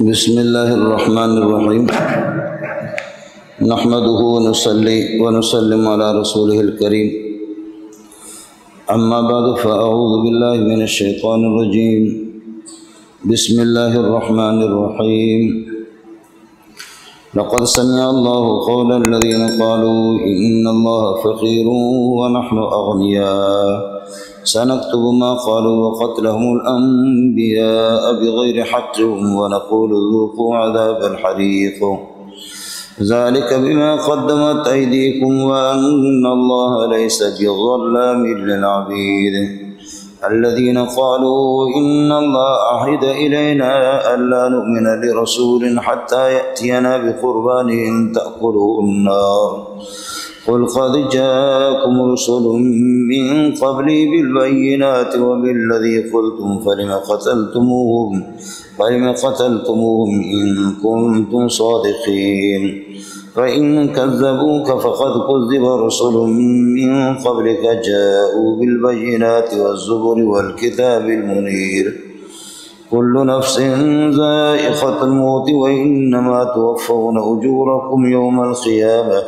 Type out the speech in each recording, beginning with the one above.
بسم اللہ الرحمن الرحیم نحمده ونصلی ونسلم علی رسولہ الکریم اما بعد فاعوذ باللہ من الشیطان الرجیم بسم اللہ الرحمن الرحیم لقد سمع اللہ قول الذین قالوا ان اللہ فقیر ونحن اغنیاء سنكتب ما قالوا وقتلهم الأنبياء بغير حق ونقول ذوقوا عذاب الحريق ذلك بما قدمت أيديكم وأن الله ليس بظلام للعبيد الذين قالوا إن الله عهد إلينا ألا نؤمن لرسول حتى يأتينا بقربان تأكله النار قل قد جاءكم رسل من قبلي بالبينات وبالذي قلتم فلم قتلتموهم إن كنتم صادقين فإن كذبوك فقد كذب رسل من قبلك جاءوا بالبينات والزبر والكتاب المنير كل نفس ذائقة الموت وإنما توفون أجوركم يوم القيامة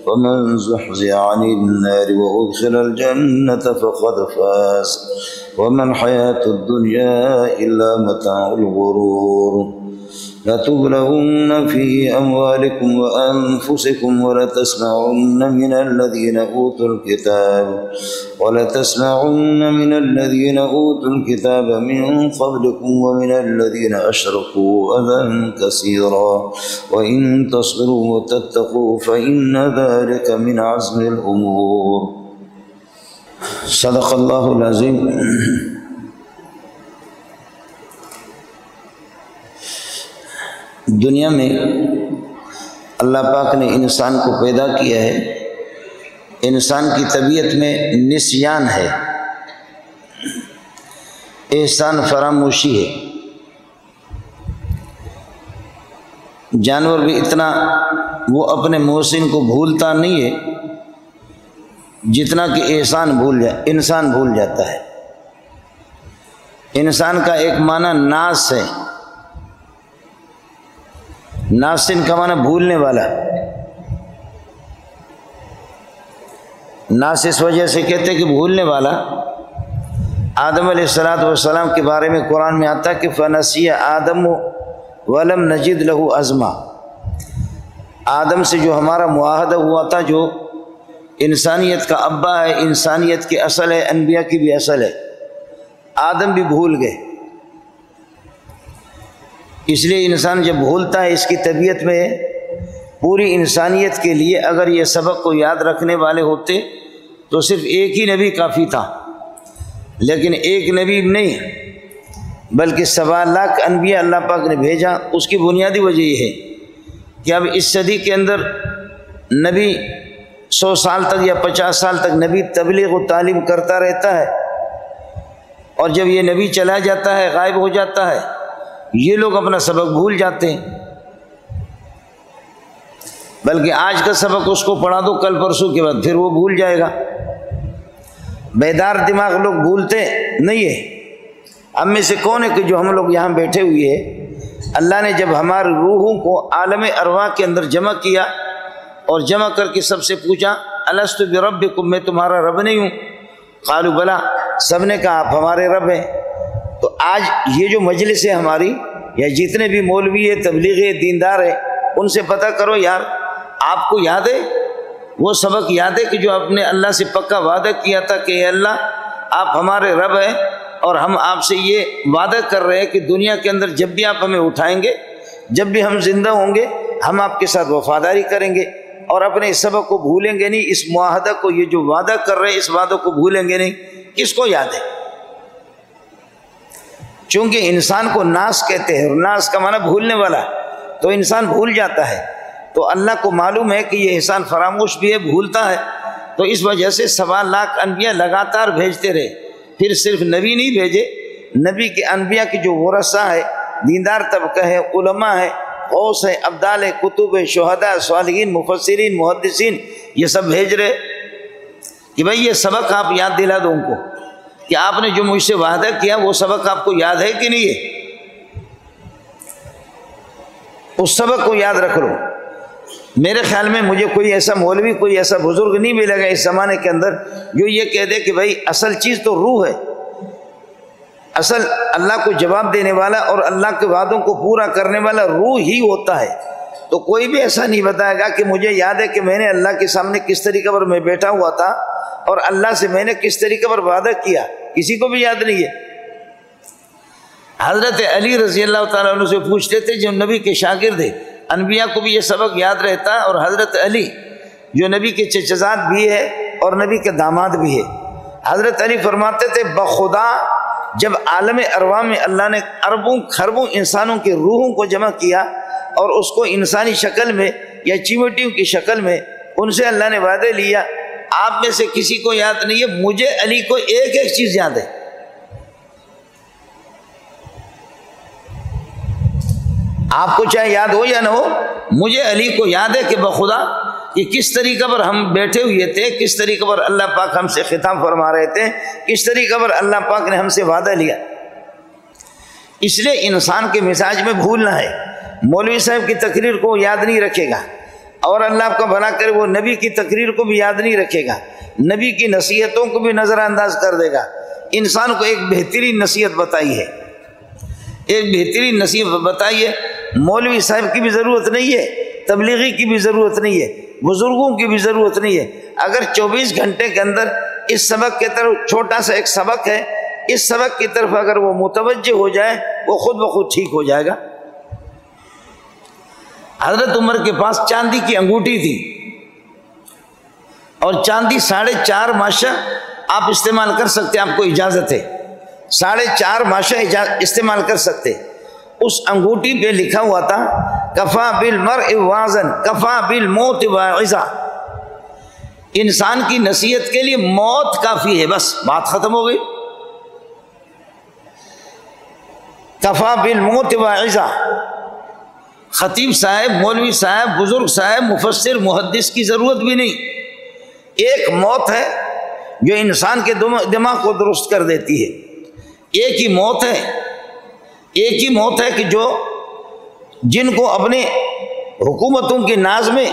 ومن زحزح عن النار وأدخل الجنة فقد فاز وما الحياة الدنيا إلا متاع الغرور لتبلغن في أموالكم وأنفسكم ولتسمعن من الذين أوتوا الكتاب من قبلكم ومن الذين أشركوا أذى كثيرا وإن تصبروا وتتقوا فإن ذلك من عزم الأمور صدق اللہ العظیم۔ دنیا میں اللہ پاک نے انسان کو پیدا کیا ہے، انسان کی طبیعت میں نسیان ہے، احسان فراموشی ہے۔ جانور بھی اتنا وہ اپنے محسن کو بھولتا نہیں ہے جتنا کہ انسان بھول جاتا ہے۔ انسان کا ایک معنی ناس ہے، ناسن کا معنی بھولنے والا۔ ناس اس وجہ سے کہتے ہیں کہ بھولنے والا۔ آدم علیہ السلام کے بارے میں قرآن میں آتا ہے کہ فنسی آدم ولم نجد لہ عزما۔ آدم سے جو ہمارا معاہدہ ہوا تھا، جو انسانیت کا ابا ہے، انسانیت کی اصل ہے، انبیاء کی بھی اصل ہے، آدم بھی بھول گئے۔ اس لیے انسان جب بھولتا ہے، اس کی طبیعت میں پوری انسانیت کے لیے اگر یہ سبق کو یاد رکھنے والے ہوتے تو صرف ایک ہی نبی کافی تھا، لیکن ایک نبی نہیں بلکہ 1.25 لاکھ انبیاء اللہ پاک نے بھیجا۔ اس کی بنیادی وجہ یہ ہے کہ اب اس صدی کے اندر نبی 100 سال تک یا 50 سال تک نبی تبلیغ و تعلیم کرتا رہتا ہے، اور جب یہ نبی چلا جاتا ہے، غائب ہو جاتا ہے، یہ لوگ اپنا سبق بھول جاتے ہیں۔ بلکہ آج کا سبق اس کو پڑھا دو کل پرسوں کے بعد پھر وہ بھول جائے گا۔ بیدار دماغ لوگ بھولتے نہیں ہے۔ ہم میں سے کون ہے کہ جو ہم لوگ یہاں بیٹھے ہوئے ہیں، اللہ نے جب ہماری روحوں کو عالم ارواح کے اندر جمع کیا اور جمع کر کے سب سے پوچھا الست بربکم، میں تمہارا رب نہیں ہوں؟ قالوا بلا، سب نے کہا آپ ہمارے رب ہیں۔ تو آج یہ جو مجلس ہے ہماری، یا جتنے بھی مولوی ہے، تبلیغی دیندار ہے، ان سے پتہ کرو یار، آپ کو یاد ہے وہ سبق؟ یاد ہے کہ جو آپ نے اللہ سے پکا وعدہ کیا تھا کہ اے اللہ آپ ہمارے رب ہیں، اور ہم آپ سے یہ وعدہ کر رہے ہیں کہ دنیا کے اندر جب بھی آپ ہمیں اٹھائیں گے، جب بھی ہم زندہ ہوں گے، ہم آپ کے ساتھ وفاداری کریں گے اور اپنے اس سبق کو بھولیں گے نہیں، اس معاہدہ کو، یہ جو وعدہ کر رہے ہیں اس وعدہ کو بھولیں گے نہیں۔ کس کو یاد ہے؟ چونکہ انسان کو ناس کہتے ہیں، اور ناس کا معنی بھولنے والا، تو انسان بھول جاتا ہے۔ تو اللہ کو معلوم ہے کہ یہ انسان فراموش بھی ہے، بھولتا ہے، تو اس وجہ سے 1.25 لاکھ انبیاء لگاتار بھیجتے رہے۔ پھر صرف نبی نہیں بھیجے، نبی کے انبیاء کی جو ورثہ ہے، دیندار طبقہ ہے، علماء ہے، غوث ہے، ابدال ہے، کتب ہے، شہداء، صالحین، مفسرین، محدثین، یہ سب بھیج رہے کہ بھائی یہ سبق آپ یاد دلا دو ان کو کہ آپ نے جو مجھ سے وعدہ کیا وہ سبق آپ کو یاد ہے کہ نہیں ہے؟ اس سبق کو یاد رکھ لو۔ میرے خیال میں مجھے کوئی ایسا مولوی، کوئی ایسا بزرگ نہیں ملے گا اس زمانے کے اندر جو یہ کہہ دے کہ بھائی اصل چیز تو روح ہے، اصل اللہ کو جواب دینے والا اور اللہ کے وعدوں کو پورا کرنے والا روح ہی ہوتا ہے۔ تو کوئی بھی ایسا نہیں بتائے گا کہ مجھے یاد ہے کہ میں نے اللہ کے سامنے کس طریقے پر میں بیٹھا ہوا تھا اور اللہ سے میں نے کس طریقے پر وعدہ کیا، کسی کو بھی یاد نہیں ہے۔ حضرت علی رضی اللہ تعالیٰ عنہ سے پوچھتے تھے جو نبی کے شاگرد ہیں، انبیاء کو بھی یہ سبق یاد رہتا ہے، اور حضرت علی جو نبی کے چچزاد بھی ہے اور نبی کے داماد بھی ہے، حضرت علی فرماتے تھے بخدا جب عالم ارواح میں اللہ نے اربوں خربوں انسانوں کی روحوں کو جمع کیا اور اس کو انسانی شکل میں یا چیونٹیوں کی شکل میں ان سے اللہ نے وعدے لیا، آپ میں سے کسی کو یاد نہیں ہے، مجھے علی کو ایک ایک چیز یاد ہے۔ آپ کو چاہے یاد ہو یا نہ ہو، مجھے علی کو یاد ہے کہ بخدا کہ کس طریقے پر ہم بیٹھے ہوئے تھے، کس طریقے پر اللہ پاک ہم سے خطاب فرما رہے تھے، کس طریقے پر اللہ پاک نے ہم سے وعدہ لیا۔ اس لیے انسان کے مزاج میں بھولنا ہے، مولوی صاحب کی تقریر کو یاد نہیں رکھے گا، اور اللہ کا بھلا کرے وہ نبی کی تقریر کو بھی یاد نہیں رکھے گا، نبی کی نصیحتوں کو بھی نظر انداز کر دے گا۔ انسان کو ایک بہترین نصیحت بتائی ہے، ایک بہترین نصیحت بتائی ہے، مولوی صاحب کی بھی ضرورت نہیں ہے، تبلیغی کی بھی ضرورت نہیں ہے، بزرگوں کی بھی ضرورت نہیں ہے۔ اگر 24 گھنٹے کے اندر اس سبق کی طرف، چھوٹا سا ایک سبق ہے، اس سبق کی طرف اگر وہ متوجہ ہو جائے وہ خود بخود ٹھیک ہو جائے گا۔ حضرت عمر کے پاس چاندی کی انگوٹھی تھی اور چاندی 4.5 ماشا آپ استعمال کر سکتے، آپ کو اجازت ہے، 4.5 ماشا استعمال کر سکتے۔ اس انگوٹھی پہ لکھا ہوا تھا کفا بالمرء واعظا کفا بالموت واعظا، انسان کی نصیحت کے لیے موت کافی ہے، بس بات ختم ہو گئی۔ کفا بالموت واعظا، خطیب صاحب، مولوی صاحب، بزرگ صاحب، مفسر، محدث کی ضرورت بھی نہیں۔ ایک موت ہے جو انسان کے دماغ کو درست کر دیتی ہے، ایک ہی موت ہے، ایک ہی موت ہے کہ جو جن کو اپنے حکومتوں کے ناز میں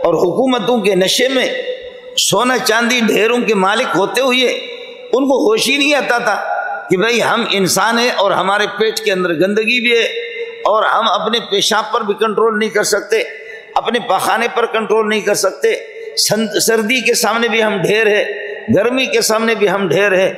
اور حکومتوں کے نشے میں سونا چاندی ڈھیروں کے مالک ہوتے ہوئے ان کو ہوش ہی نہیں آتا تھا کہ بھئی ہم انسان ہیں اور ہمارے پیٹ کے اندر گندگی بھی ہے اور ہم اپنے پیشاب پر بھی کنٹرول نہیں کر سکتے، اپنے پاخانے پر کنٹرول نہیں کر سکتے، سردی کے سامنے بھی ہم ڈھیر ہے، گرمی کے سامنے بھی ہم ڈھیر ہے،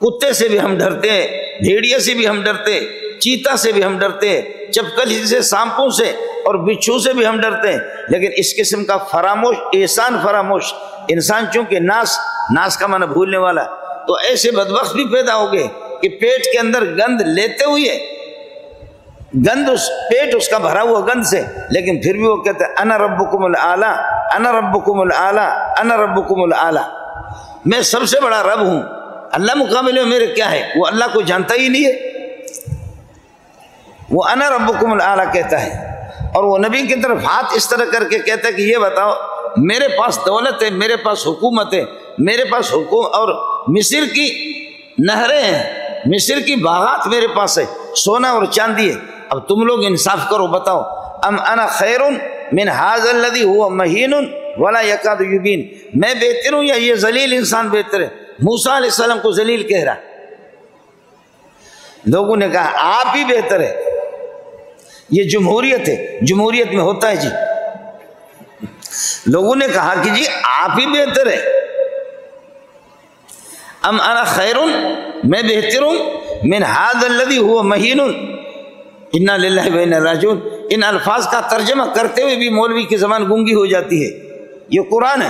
کتے سے بھی ہم ڈرتے ہیں، بھیڑیا سے بھی ہم ڈرتے ہیں، چیتا سے بھی ہم ڈرتے ہیں، چپکلی سے، سانپوں سے اور بچھو سے بھی ہم ڈرتے ہیں، لیکن اس قسم کا فراموش احسان فراموش انسان، چونکہ ناس کا معنی بھولنے والا، تو ایسے بدبخت بھی پیدا ہو گئے کہ پیٹ کے اندر گند لیتے ہوئے، گند پیٹ اس کا بھرا ہوا گند سے، لیکن پھر بھی وہ کہتے ہیں انا ربکم الاعلی، انا ربکم الاعلی، انا ربکم الاعلی، میں سب سے بڑا رب ہوں، اللہ مقابلے میں میرے کیا ہے؟ وہ اللہ کو جانتا ہی نہیں ہے، وہ انا ربکم الاعلی کہتا ہے، اور وہ نبی کی طرف ہاتھ اس طرح کر کے کہتا ہے کہ یہ بتاؤ میرے پاس دولت ہے، میرے پاس حکومت ہے، میرے پاس اور مصر کی نہریں ہیں، مصر کی باغات میرے پاس ہے، سونا اور چاندی ہے، اب تم لوگ انصاف کرو، بتاؤ ام انا خیر من ھذا الذی هو مہین ولا یکاد یبین، میں بہتر ہوں یا یہ ذلیل انسان بہتر ہے؟ موسیٰ علیہ السلام کو ذلیل کہہ رہا، لوگوں نے کہا آپ ہی بہتر ہے، یہ جمہوریت ہے، جمہوریت میں ہوتا ہے جی، لوگوں نے کہا کہ جی آپ ہی بہتر ہے، ام انا خیر، میں بہتر ہوں، من ھذا الذی هو مہین، انا للہ و انا راجعون، ان الفاظ کا ترجمہ کرتے ہوئے بھی مولوی کی زبان گونگی ہو جاتی ہے، یہ قرآن ہے،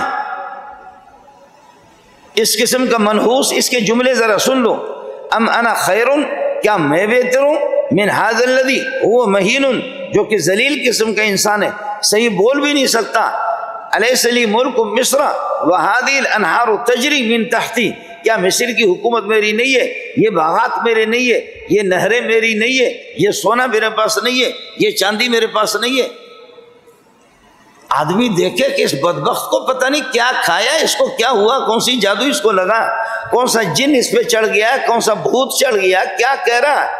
اس قسم کا منحوس اس کے جملے ذرا سن لو، ام انا خیر، کیا میں بہتر ہوں، من ھذا الذی هو مہین، جو کہ ذلیل قسم کا انسان ہے، صحیح بول بھی نہیں سکتا، الیس لی ملک مصر وہذہ الانہار تجری من تحتی، کیا مصر کی حکومت میری نہیں ہے، یہ باغات میرے نہیں ہے، یہ نہریں میری نہیں ہے، یہ سونا میرے پاس نہیں ہے، یہ چاندی میرے پاس نہیں ہے؟ آدمی دیکھے کہ اس بدبخت کو پتہ نہیں کیا کھایا، اس کو کیا ہوا، کون سی جادو اس کو لگا، کون سا جن اس پہ چڑھ گیا، کون سا بھوت چڑھ گیا، کیا کہہ رہا ہے؟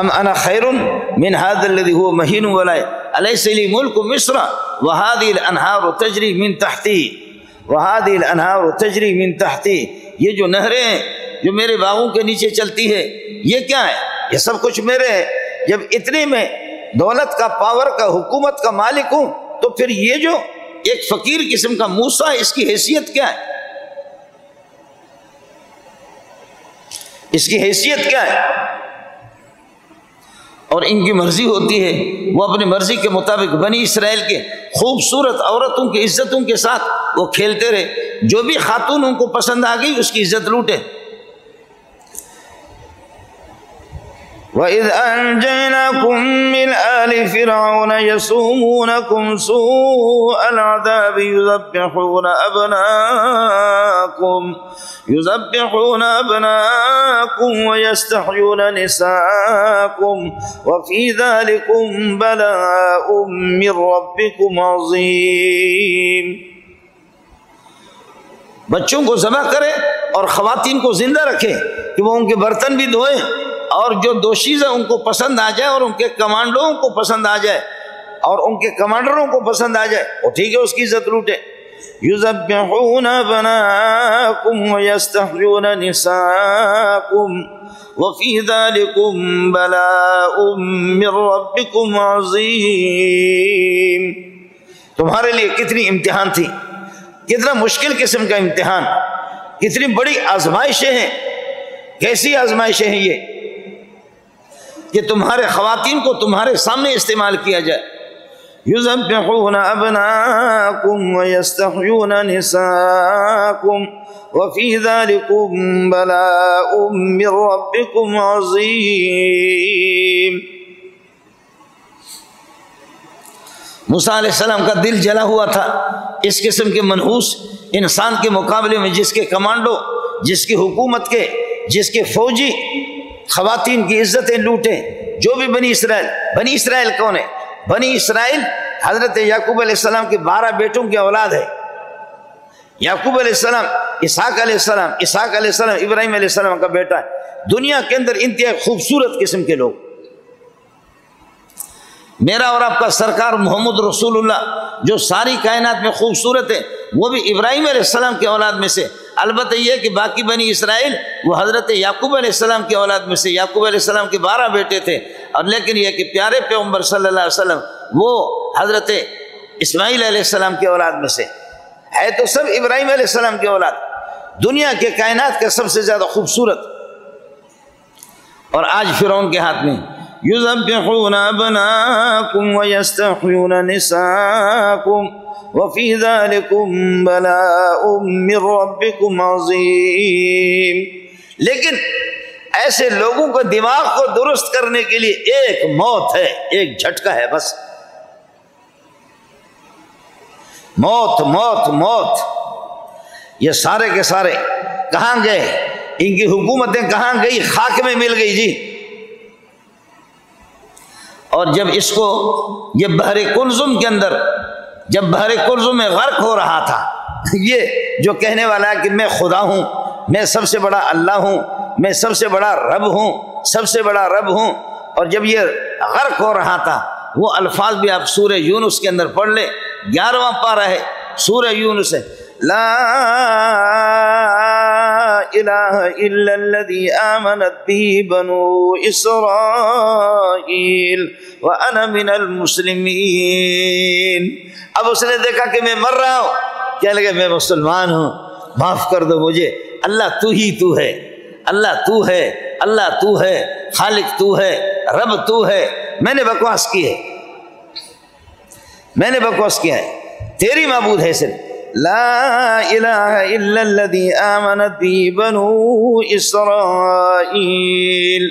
ام انا خیر من هذا الذي هو مهین ولا الیس لی ملک مصر وهذه الانہار تجری من تحتی وهذه الانہار تجری من تحتی، یہ جو نہریں ہیں جو میرے باغوں کے نیچے چلتی ہے یہ کیا ہے؟ یہ سب کچھ میرے ہے۔ جب اتنے میں دولت کا، پاور کا، حکومت کا مالک ہوں تو پھر یہ جو ایک فقیر قسم کا موسیٰ ہے اس کی حیثیت کیا ہے؟ اس کی حیثیت کیا ہے؟ اور ان کی مرضی ہوتی ہے، وہ اپنی مرضی کے مطابق بنی اسرائیل کے خوبصورت عورتوں کی عزتوں کے ساتھ وہ کھیلتے رہے، جو بھی خاتون ان کو پسند آ گئی اس کی عزت لوٹے۔ وَإِذْ أَنْجَيْنَاكُمْ مِنْ آلِ فِرْعَوْنَ يَسُومُونَكُمْ سُوءَ الْعَذَابِ يُذَبِّحُونَ أَبْنَاءَكُمْ وَيَسْتَحْيُونَ نِسَاءَكُمْ وَفِي ذَلِكُمْ بَلَاءٌ مِّن رَّبِّكُمْ عَظِيمٌ۔ بچوں کو ذبح کرے اور خواتین کو زندہ رکھے کہ وہ ان کے برتن بھی دھوئیں، اور جو دوشیزہ ان کو پسند آ جائے اور ان کے کمانڈوں کو پسند آ جائے اور ان کے کمانڈروں کو پسند آ جائے وہ ٹھیک ہے، اس کی عزت لوٹے۔ یذبحون ابناءکم ویستحیون نساءکم وفی ذلکم بلاء من ربکم عظیم۔ تمہارے لیے کتنی امتحان تھی، کتنا مشکل قسم کا امتحان، کتنی بڑی آزمائشیں ہیں۔ کیسی آزمائشیں ہیں یہ کہ تمہارے خواتین کو تمہارے سامنے استعمال کیا جائے۔ یذبحون ابناءکم ویستحیون نساءکم وفی ذلکم بلاء من ربکم عظیم۔ موسیٰ علیہ السلام کا دل جلا ہوا تھا اس قسم کے منحوس انسان کے مقابلے میں، جس کے کمانڈو، جس کی حکومت کے، جس کے فوجی خواتین کی عزتیں لوٹیں۔ جو بھی بنی اسرائیل کون ہے؟ بنی اسرائیل حضرت یعقوب علیہ السلام کے 12 بیٹوں کی اولاد ہے۔ یعقوب علیہ السلام، اسحاق علیہ السلام، اسحاق علیہ السلام ابراہیم علیہ السلام کا بیٹا ہے۔ دنیا کے اندر انتہائی خوبصورت قسم کے لوگ۔ میرا اور آپ کا سرکار محمد رسول اللہ جو ساری کائنات میں خوبصورت ہے، وہ بھی ابراہیم علیہ السلام کی اولاد میں سے۔ البتہ یہ کہ باقی بنی اسرائیل وہ حضرت یعقوب علیہ السلام کی اولاد میں سے، یعقوب علیہ السلام کے 12 بیٹے تھے، اور لیکن یہ کہ پیارے پیغمبر صلی اللہ علیہ وسلم وہ حضرت اسماعیل علیہ السلام کی اولاد میں سے ہے، تو سب ابراہیم علیہ السلام کی اولاد۔ دنیا کے کائنات کا سب سے زیادہ خوبصورت، اور آج فرعون کے ہاتھ میں یذبحون ابناءکم ویستحیون نساءکم وفی ذلکم بلاء من ربکم عظیم۔ لیکن ایسے لوگوں کو دماغ کو درست کرنے کے لیے ایک موت ہے، ایک جھٹکا ہے بس۔ موت موت موت۔ یہ سارے کے سارے کہاں گئے؟ ان کی حکومتیں کہاں گئی؟ خاک میں مل گئی جی۔ اور جب اس کو یہ بحر کلثم کے اندر، جب بحر کلثم میں غرق ہو رہا تھا، یہ جو کہنے والا ہے کہ میں خدا ہوں، میں سب سے بڑا اللہ ہوں، میں سب سے بڑا رب ہوں، سب سے بڑا رب ہوں، اور جب یہ غرق ہو رہا تھا، وہ الفاظ بھی آپ سورہ یونس کے اندر پڑھ لیں، 11واں پارہ ہے سورہ یونس ہے۔ لا الہ الا الذی آمنت به بنو اسرائیل وانا من المسلمین۔ اب اس نے دیکھا کہ میں مر رہا ہوں، کہنے لگے میں مسلمان ہوں، معاف کر دو مجھے، اللہ تو ہی تو ہے، اللہ تو ہے، اللہ تو ہے، خالق تو ہے، رب تو ہے۔ میں نے بکواس کی ہے، میں نے بکواس کیا ہے، تیری معبود ہے صرف۔ لا الہ الا الذی آمنت به بنو اسرائیل۔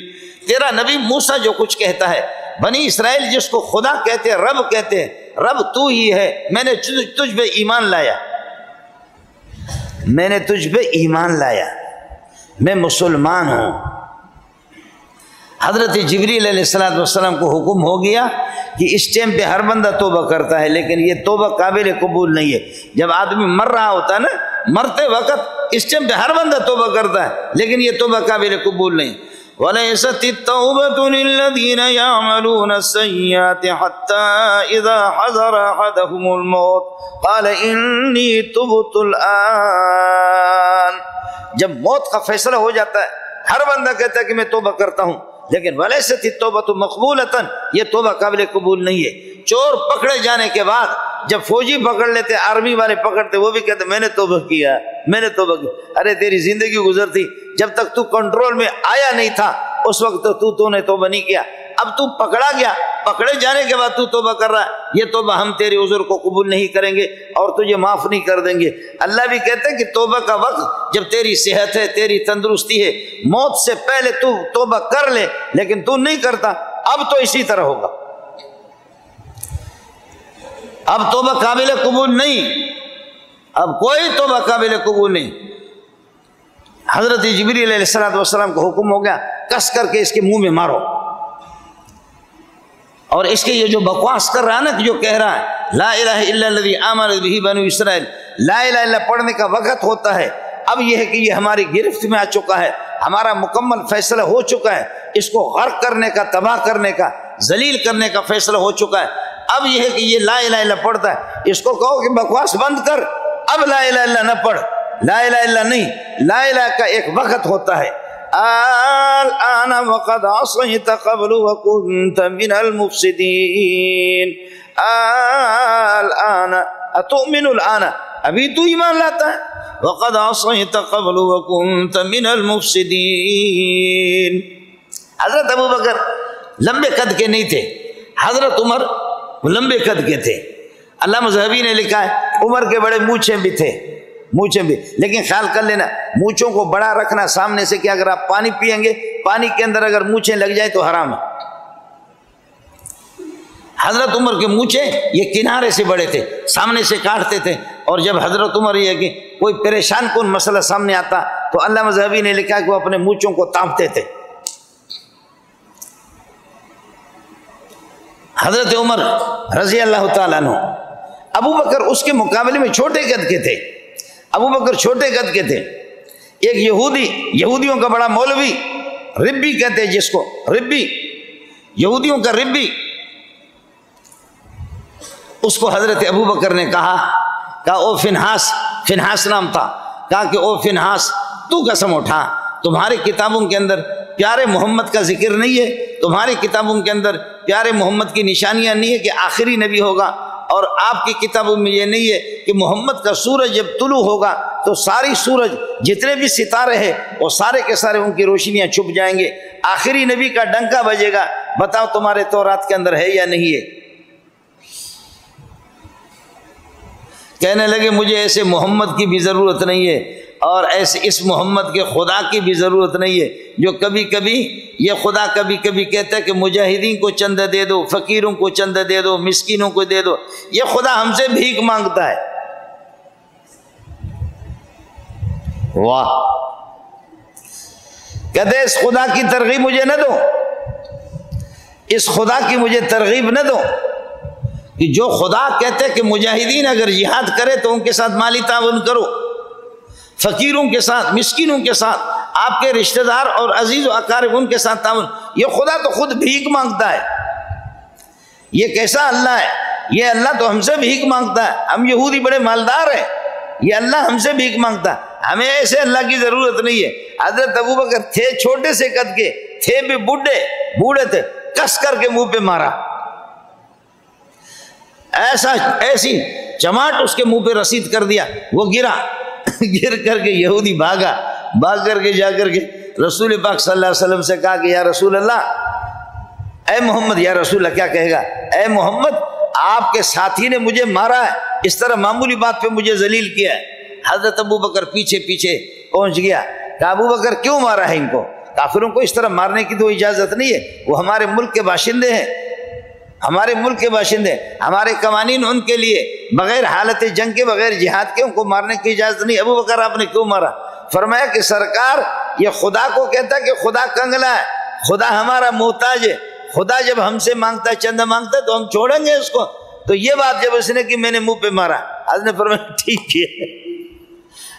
تیرا نبی موسیٰ جو کچھ کہتا ہے، بنی اسرائیل جس کو خدا کہتے ہیں، رب کہتے ہیں، رب تو ہی ہے، میں نے تجھ پہ ایمان لایا، میں نے تجھ پہ ایمان لایا، میں مسلمان ہوں۔ حضرت جبریل علیہ السلام کو حکم ہو گیا کہ اس ٹائم پہ ہر بندہ توبہ کرتا ہے، لیکن یہ توبہ قابل قبول نہیں ہے۔ جب آدمی مر رہا ہوتا ہے نا، مرتے وقت اس ٹائم پہ ہر بندہ توبہ کرتا ہے، لیکن یہ توبہ قابل قبول نہیں۔ وَلَيْسَتِ التَّوْبَةُ لِلَّذِينَ يَعْمَلُونَ السَّيِّئَاتِ حَتَّى إِذَا حَضَرَ أَحَدَهُمُ الْمَوْتُ قَالَ إِنِّي تُبْتُ الْآنَ. جب موت کا فیصلہ ہو جاتا ہے ہر بندہ کہتا ہے کہ میں توبہ کرتا ہوں، لیکن وَلَيْسَتِ التَّوْبَةُ مَقْبُولَةً، یہ توبہ قابل قبول نہیں ہے. چور پکڑے جانے کے بعد جب فوجی پکڑ لیتے، آرمی والے پکڑتے، وہ بھی کہتے میں نے توبہ کیا، میں نے توبہ کی. ارے تیری زندگی گزرتی جب تک تو کنٹرول میں آیا نہیں تھا اس وقت تو نے توبہ نہیں کیا. اب تو پکڑا گیا، پکڑے جانے کے بعد تو توبہ کر رہا ہے، یہ توبہ ہم تیری عذر کو قبول نہیں کریں گے اور تجھے معاف نہیں کر دیں گے. اللہ بھی کہتے ہیں کہ توبہ کا وقت جب تیری صحت ہے، تیری تندرستی ہے، موت سے پہلے تو توبہ کر لے، لیکن تو نہیں کرتا، اب تو اسی طرح ہوگا. اب توبہ قابل قبول نہیں، اب کوئی توبہ قابل قبول نہیں. حضرت جبریل علیہ السلام کو حکم ہو گیا کس کر کے اس کے منہ میں مارو. اور اس کے یہ جو بکواس کر رہا ہے نا، جو کہہ رہا ہے لا الہ الا الذی آمنت بہ بنو اسرائیل، لا الہ الا پڑھنے کا وقت ہوتا ہے. اب یہ ہے کہ یہ ہماری گرفت میں آ چکا ہے، ہمارا مکمل فیصلہ ہو چکا ہے، اس کو غرق کرنے کا، تباہ کرنے کا، ذلیل کرنے کا فیصلہ ہو چکا ہے. اب یہ ہے کہ یہ لا الہ الا پڑھتا ہے، اس کو کہو کہ بکواس بند کر، اب لا الہ الا نہ پڑھ. لا الہ الا نہیں، لا الہ کا ایک وقت ہوتا ہے. الآن وقد عصيت قبل وكنت من المفسدين. الآن اتؤمن الآن، ابھی تو ایمان لاتا ہے. وقد عصيت قبل وكنت من المفسدين. حضرت ابو بکر لمبے قد کے نہیں تھے، حضرت عمر لمبے قد کے تھے. علامہ ذہبی نے لکھا ہے عمر کے بڑے مونچھیں بھی تھے، مونچھیں بھی، لیکن خیال کر لینا مونچھوں کو بڑا رکھنا سامنے سے کہ اگر آپ پانی پئیں گے، پانی کے اندر اگر مونچھیں لگ جائیں تو حرام ہے. حضرت عمر کے مونچھیں یہ کنارے سے بڑے تھے، سامنے سے کاٹتے تھے. اور جب حضرت عمر یہ کہ کوئی پریشان کن مسئلہ سامنے آتا تو علامہ ذہبی نے لکھا کہ وہ اپنے مونچھوں کو تانپتے تھے. حضرت عمر رضی اللہ تعالیٰ عنہ، ابو بکر اس کے مقابلے میں چھوٹے قد کے تھے. ابو بکر چھوٹے قد کے تھے. ایک یہودیوں کا بڑا مولوی، ربی کہتے ہیں جس کو، ربی، یہودیوں کا ربی، اس کو حضرت ابو بکر نے کہا او فنحاس نام تھا، کہا کہ او فنحاس تو قسم اٹھا، تمہاری کتابوں کے اندر پیارے محمد کا ذکر نہیں ہے، تمہاری کتابوں کے اندر پیارے محمد کی نشانیاں نہیں ہے کہ آخری نبی ہوگا، اور آپ کی کتابوں میں یہ نہیں ہے کہ محمد کا سورج جب طلوع ہوگا تو ساری سورج جتنے بھی ستارے ہیں وہ سارے کے سارے ان کی روشنیاں چھپ جائیں گے، آخری نبی کا ڈنکا بجے گا، بتاؤ تمہارے تورات کے اندر ہے یا نہیں ہے؟ کہنے لگے مجھے ایسے محمد کی بھی ضرورت نہیں ہے، اور ایسے اس محمد کے خدا کی بھی ضرورت نہیں ہے جو کبھی کبھی یہ خدا کبھی کبھی کہتا ہے کہ مجاہدین کو چند دے دو، فقیروں کو چند دے دو، مسکینوں کو دے دو. یہ خدا ہم سے بھیک مانگتا ہے. واہ، کہتے اس خدا کی ترغیب مجھے نہ دو، اس خدا کی مجھے ترغیب نہ دو کہ جو خدا کہتے کہ مجاہدین اگر جہاد کرے تو ان کے ساتھ مالی تعاون کرو، فقیروں کے ساتھ، مسکینوں کے ساتھ، آپ کے رشتہ دار اور عزیز و اقارب ان کے ساتھ تعاون. یہ خدا تو خود بھیک مانگتا ہے. یہ کیسا اللہ ہے؟ یہ اللہ تو ہم سے بھیک مانگتا ہے. ہم یہودی بڑے مالدار ہیں، یہ اللہ ہم سے بھیک مانگتا ہے. ہمیں ایسے اللہ کی ضرورت نہیں ہے. حضرت ابو بکر تھے چھوٹے سے قد کے، تھے بھی بوڑھے تھے، کس کر کے منہ پہ مارا، ایسی چماٹ اس کے منہ پہ رسید کر دیا، وہ گرا. گر کر کے یہودی بھاگ کر کے جا کر کے رسول پاک صلی اللہ علیہ وسلم سے کہا کہ یا رسول اللہ، اے محمد، یا رسول اللہ کیا کہے گا، اے محمد آپ کے ساتھی نے مجھے مارا ہے، اس طرح معمولی بات پہ مجھے ذلیل کیا ہے. حضرت ابو بکر پیچھے پہنچ گیا، کہ ابو بکر کیوں مارا ہے ان کو؟ کافروں کو اس طرح مارنے کی تو اجازت نہیں ہے، وہ ہمارے ملک کے باشندے ہیں، ہمارے ملک کے باشندے، ہمارے قوانین ان کے لیے بغیر حالت جنگ کے، بغیر جہاد کے ان کو مارنے کی اجازت نہیں. ابو بکر آپ نے کیوں مارا؟ فرمایا کہ سرکار یہ خدا کو کہتا ہے کہ خدا کنگلا ہے، خدا ہمارا محتاج ہے، خدا جب ہم سے مانگتا ہے، چندہ مانگتا ہے تو ہم چھوڑیں گے اس کو؟ تو یہ بات جب اس نے کہ میں نے منہ پہ مارا، حضرت نے فرمایا ٹھیک کیا،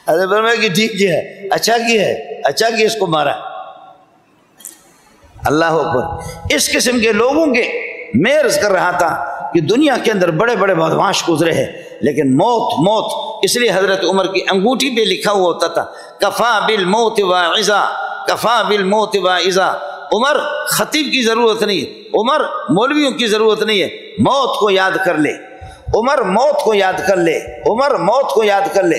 حضرت نے فرمایا کہ ٹھیک کیا ہے، اچھا کیا ہے، اچھا کیا اس کو مارا. اللہ اکبر۔ اس قسم کے لوگوں کے میں عرض کر رہا تھا کہ دنیا کے اندر بڑے بڑے بدمعاش گزرے ہیں، لیکن موت، اس لیے حضرت عمر کی انگوٹھی پہ لکھا ہوا ہوتا تھا کفا بالموت واعظا، کفا بالموت واعظا۔ عمر خطیب کی ضرورت نہیں ہے، عمر مولویوں کی ضرورت نہیں ہے، موت کو یاد کر لے، عمر موت کو یاد کر لے، عمر موت کو یاد کر لے۔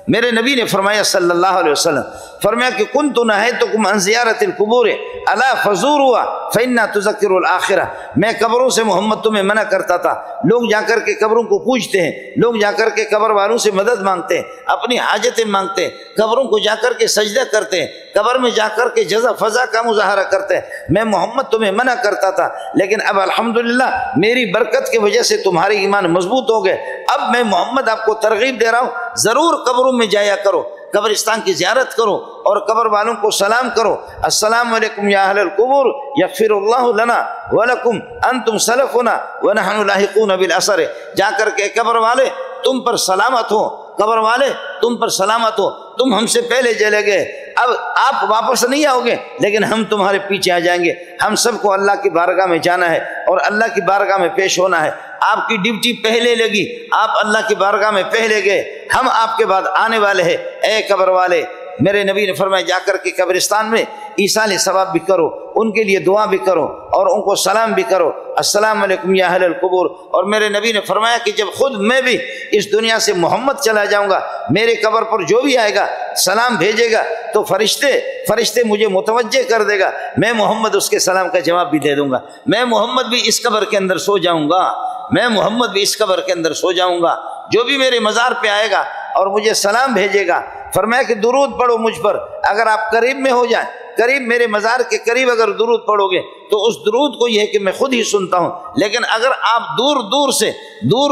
میرے نبی نے فرمایا صلی اللہ علیہ وسلم، فرمایا کہ کنت نہیتکم عن زیارت القبور الا فزوروا فإنها تذکر الآخرہ۔ میں قبروں سے محمد تمہیں منع کرتا تھا، لوگ جا کر کے قبروں کو پوجتے ہیں، لوگ جا کر کے قبر والوں سے مدد مانگتے ہیں، اپنی حاجتیں مانگتے ہیں، قبروں کو جا کر کے سجدہ کرتے ہیں، قبر میں جا کر کے جزا فضا کا مظاہرہ کرتے ہیں، میں محمد تمہیں منع کرتا تھا، لیکن اب الحمدللہ میری برکت کی وجہ سے تمہارے ایمان مضبوط ہو گئے، اب میں محمد آپ کو ترغیب دے رہا ہوں، ضرور قبروں میں جایا کرو، قبرستان کی زیارت کرو اور قبر والوں کو سلام کرو، السلام علیکم یا اہل القبور یغفر اللہ لنا ولکم انتم سلفنا ونحن لاحقون بالاثر۔ جا کر کے قبر والے تم پر سلامت ہو، قبر والے تم پر سلامت ہو، تم ہم سے پہلے چلے گئے، اب آپ واپس نہیں آؤ گے لیکن ہم تمہارے پیچھے آ جائیں گے۔ ہم سب کو اللہ کی بارگاہ میں جانا ہے اور اللہ کی بارگاہ میں پیش ہونا ہے، آپ کی ڈیوٹی پہلے لگی، آپ اللہ کی بارگاہ میں پہلے گئے، ہم آپ کے بعد آنے والے ہیں۔ اے قبر والے، میرے نبی نے فرمایا جا کر کے قبرستان میں ایصال ثواب بھی کرو، ان کے لیے دعا بھی کرو اور ان کو سلام بھی کرو، السلام علیکم یا اہل القبور۔ اور میرے نبی نے فرمایا کہ جب خود میں بھی اس دنیا سے محمد چلا جاؤں گا، میرے قبر پر جو بھی آئے گا سلام بھیجے گا تو فرشتے مجھے متوجہ کر دے گا، میں محمد اس کے سلام کا جواب بھی دے دوں گا، میں محمد بھی اس قبر کے اندر سو جاؤں گا، میں محمد بھی اس قبر کے اندر سو جاؤں گا۔ جو بھی میرے مزار پہ آئے گا اور مجھے سلام بھیجے گا، فرمایا کہ درود پڑھو مجھ پر، اگر آپ قریب میں ہو جائیں، قریب میرے مزار کے قریب اگر درود پڑھو گے تو اس درود کو یہ ہے کہ میں خود ہی سنتا ہوں، لیکن اگر آپ دور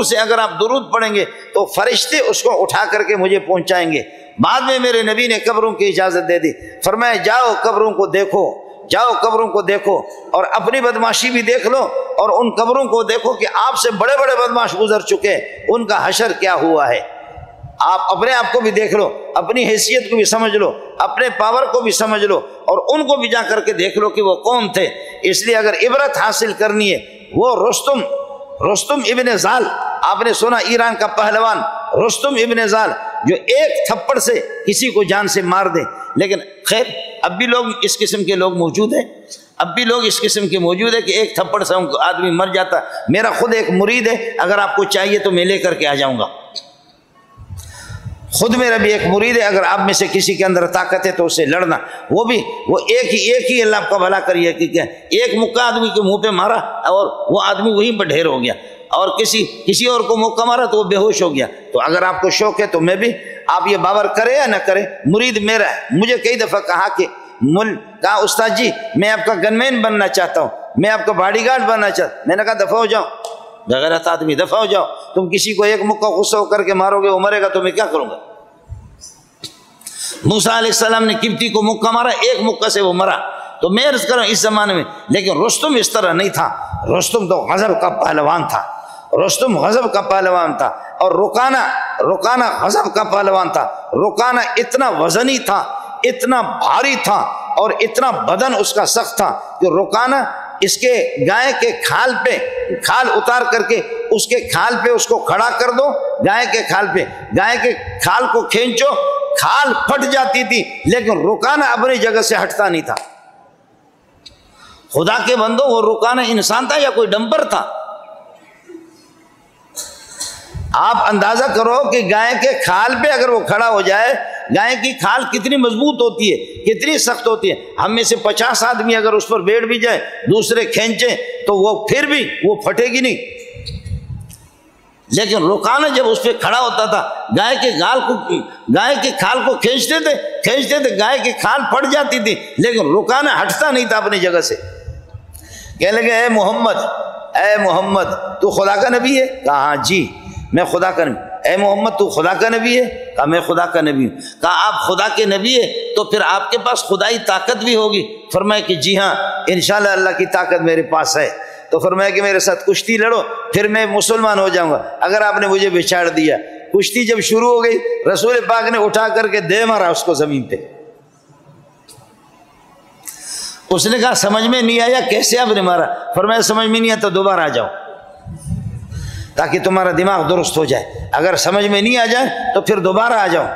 سے اگر آپ درود پڑھیں گے تو فرشتے اس کو اٹھا کر کے مجھے پہنچائیں گے۔ بعد میں میرے نبی نے قبروں کی اجازت دے دی، فرمایا جاؤ قبروں کو دیکھو، جاؤ قبروں کو دیکھو اور اپنی بدماشی بھی دیکھ لو اور ان قبروں کو دیکھو کہ آپ سے بڑے بڑے بدماش گزر چکے، ان کا حشر کیا ہوا ہے۔ آپ اپنے آپ کو بھی دیکھ لو، اپنی حیثیت کو بھی سمجھ لو، اپنے پاور کو بھی سمجھ لو اور ان کو بھی جا کر کے دیکھ لو کہ وہ کون تھے۔ اس لیے اگر عبرت حاصل کرنی ہے، وہ رستم ابن زال، آپ نے سنا ایران کا پہلوان رستم ابن زال، جو ایک تھپڑ سے کسی کو جان سے مار دے، لیکن خیر اب بھی لوگ اس قسم کے لوگ موجود ہیں، اب بھی لوگ اس قسم کے موجود ہیں کہ ایک تھپڑ سے آدمی مر جاتا۔ میرا خود ایک مرید ہے، اگر آپ کو چاہیے تو میں لے کر کے آ جاؤں گا، خود میرا بھی ایک مرید ہے، اگر آپ میں سے کسی کے اندر طاقت ہے تو اسے لڑنا، وہ ایک ہی اللہ آپ کا بھلا کریے کہ کیا ایک مکہ آدمی کے منہ پہ مارا اور وہ آدمی وہیں پر ڈھیر ہو گیا، اور کسی اور کو موقع مارا تو وہ بے ہوش ہو گیا۔ تو اگر آپ کو شوق ہے تو میں بھی، آپ یہ باور کرے یا نہ کرے، مرید میرا ہے۔ مجھے کئی دفعہ کہا کہ کہا استاد جی میں آپ کا گن مین بننا چاہتا ہوں، میں آپ کا باڈی گارڈ بننا چاہتا ہوں۔ میں نے کہا دفع ہو جاؤ بغیرت آدمی، دفع ہو جاؤ، تم کسی کو ایک مکہ غصہ ہو کر کے مارو گے، وہ مرے گا تو میں کیا کروں گا؟ موسیٰ علیہ السلام نے قبطی کو مکہ مارا، ایک مکہ سے وہ مرا۔ تو میں عرض کروں اس زمانے میں، لیکن رستم اس طرح نہیں تھا، رستم تو غضب کا پہلوان تھا، رستم غضب کا پہلوان تھا، اور رکانہ غضب کا پہلوان تھا۔ رکانہ اتنا وزنی تھا، اتنا بھاری تھا اور اتنا بدن اس کا سخت تھا کہ رکانہ اس کے گائے کے کھال پہ کھال اتار کر کے اس کے کھال پہ اس کو کھڑا کر دو، گائے کے کھال پہ، گائے کے کھال کو کھینچو، کھال پھٹ جاتی تھی لیکن رکانہ اپنی جگہ سے ہٹتا نہیں تھا۔ خدا کے بندو، وہ رکانہ انسان تھا یا کوئی ڈمپر تھا؟ آپ اندازہ کرو کہ گائے کے کھال پہ اگر وہ کھڑا ہو جائے، گائے کی کھال کتنی مضبوط ہوتی ہے، کتنی سخت ہوتی ہے۔ ہم میں سے 50 آدمی اگر اس پر بیٹھ بھی جائے، دوسرے کھینچیں تو وہ پھر بھی وہ پھٹے گی نہیں۔ لیکن رکانہ جب اس پہ کھڑا ہوتا تھا، گائے کے کھال کو کھینچتے تھے، گائے کی کھال پھٹ جاتی تھی لیکن رکانہ ہٹتا نہیں تھا اپنی جگہ سے۔ کہنے لگے اے محمد تو خدا کا نبی ہے؟ کہا ہاں جی میں خدا کا نبی۔ اے محمد تو خدا کا نبی ہے؟ کہا میں خدا کا نبی ہوں۔ کہا آپ خدا کے نبی ہے تو پھر آپ کے پاس خدائی طاقت بھی ہوگی؟ فرمایا کہ جی ہاں انشاءاللہ اللہ کی طاقت میرے پاس ہے۔ تو فرمایا کہ میرے ساتھ کشتی لڑو، پھر میں مسلمان ہو جاؤں گا اگر آپ نے مجھے بچھاڑ دیا۔ کشتی جب شروع ہو گئی، رسول پاک نے اٹھا کر کے دے مارا اس کو زمین پہ۔ اس نے کہا سمجھ میں نہیں آیا کیسے آپ نے مارا؟ فرمایا سمجھ میں نہیں آیا تو دوبارہ آ جاؤ تاکہ تمہارا دماغ درست ہو جائے، اگر سمجھ میں نہیں آ جائے تو پھر دوبارہ آ جاؤ۔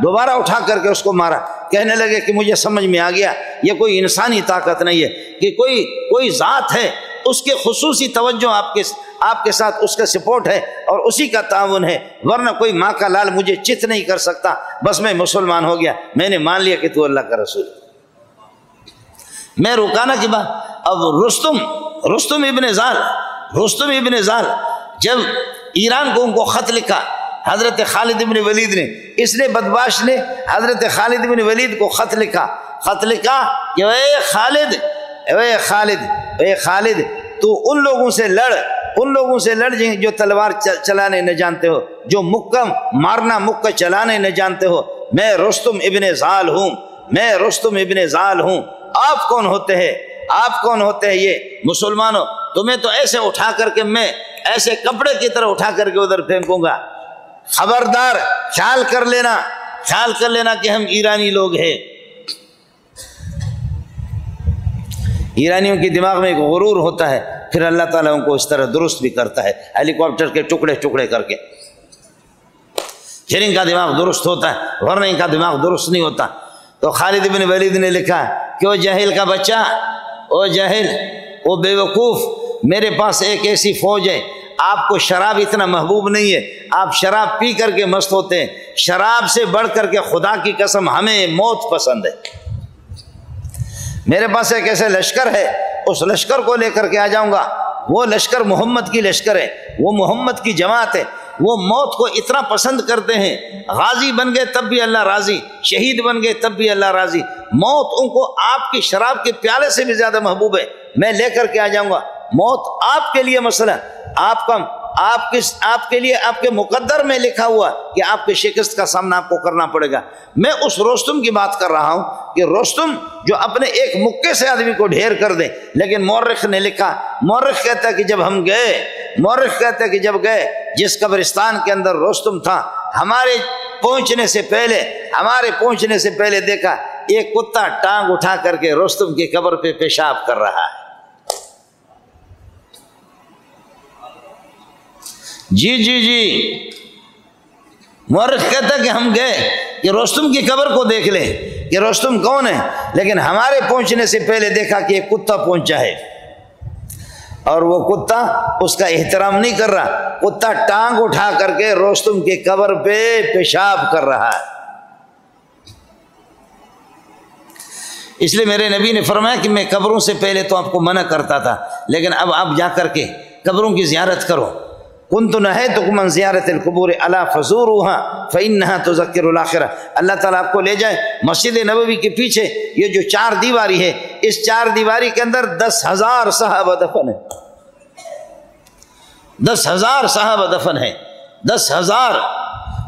دوبارہ اٹھا کر کے اس کو مارا۔ کہنے لگے کہ مجھے سمجھ میں آ گیا یہ کوئی انسانی طاقت نہیں ہے کہ کوئی ذات ہے، اس کے خصوصی توجہ آپ کے ساتھ اس کا سپورٹ ہے اور اسی کا تعاون ہے، ورنہ کوئی ماں کا لال مجھے چت نہیں کر سکتا۔ بس میں مسلمان ہو گیا، میں نے مان لیا کہ تو اللہ کا رسول۔ میں رکانا کی بات۔ اب رستم ابن زال جب ایران کو ان کو خط لکھا حضرت خالد بن ولید نے، اس نے بدمعاش نے حضرت خالد بن ولید کو خط لکھا کہ اے خالد تو ان لوگوں سے لڑ جو تلوار چلانے نہ جانتے ہو، جو مکہ چلانے نہ جانتے ہو۔ میں رستم ابن زال ہوں۔ آپ کون ہوتے ہیں یہ مسلمانوں؟ تمہیں تو ایسے اٹھا کر کے میں ایسے کپڑے کی طرح اٹھا کر کے ادھر پھینکوں گا۔ خبردار، خیال کر لینا کہ ہم ایرانی لوگ ہیں۔ ایرانیوں کے دماغ میں ایک غرور ہوتا ہے، پھر اللہ تعالیٰ ان کو اس طرح درست بھی کرتا ہے، ہیلی کاپٹر کے ٹکڑے کر کے پھر ان کا دماغ درست ہوتا ہے، ورنہ ان کا دماغ درست نہیں ہوتا۔ تو خالد بن ولید نے لکھا کہ وہ جاہل کا بچہ، وہ بے وقوف، میرے پاس ایک ایسی فوج ہے، آپ کو شراب اتنا محبوب نہیں ہے، آپ شراب پی کر کے مست ہوتے ہیں، شراب سے بڑھ کر کے خدا کی قسم ہمیں موت پسند ہے۔ میرے پاس ایک ایسے لشکر ہے، اس لشکر کو لے کر کے آ جاؤں گا۔ وہ لشکر محمد کی لشکر ہے، وہ محمد کی جماعت ہے، وہ موت کو اتنا پسند کرتے ہیں، غازی بن گئے تب بھی اللہ راضی، شہید بن گئے تب بھی اللہ راضی۔ موت ان کو آپ کی شراب کے پیالے سے بھی زیادہ محبوب ہے۔ میں لے کر کے آ جاؤں گا، موت آپ کے لیے مسئلہ، آپ کے لیے آپ کے مقدر میں لکھا ہوا کہ آپ کے شکست کا سامنا آپ کو کرنا پڑے گا۔ میں اس رستم کی بات کر رہا ہوں کہ رستم جو اپنے ایک مکے سے آدمی کو ڈھیر کر دے، لیکن مورخ نے لکھا، مورخ کہتا ہے کہ جب گئے جس قبرستان کے اندر رستم تھا، ہمارے پہنچنے سے پہلے دیکھا ایک کتا ٹانگ اٹھا کر کے رستم کی قبر پہ پیشاب کر رہا ہے۔ جی مورخ کہتا کہ ہم گئے کہ رستم کی قبر کو دیکھ لیں کہ رستم کون ہے، لیکن ہمارے پہنچنے سے پہلے دیکھا کہ ایک کتا پہنچا ہے، اور وہ کتا اس کا احترام نہیں کر رہا، کتا ٹانگ اٹھا کر کے رستم کی قبر پہ پیشاب کر رہا ہے۔ اس لیے میرے نبی نے فرمایا کہ میں قبروں سے پہلے تو آپ کو منع کرتا تھا، لیکن اب آپ جا کر کے قبروں کی زیارت کرو۔ کنت نہیتکم عن زیارت القبور الا فزوروها فانها تذکر الاخرہ۔ اللہ تعالیٰ آپ کو لے جائے مسجد نبوی کے پیچھے یہ جو 4 دیواری ہے، اس 4 دیواری کے اندر 10,000 صحابہ دفن ہیں، 10,000 صحابہ دفن ہیں، 10,000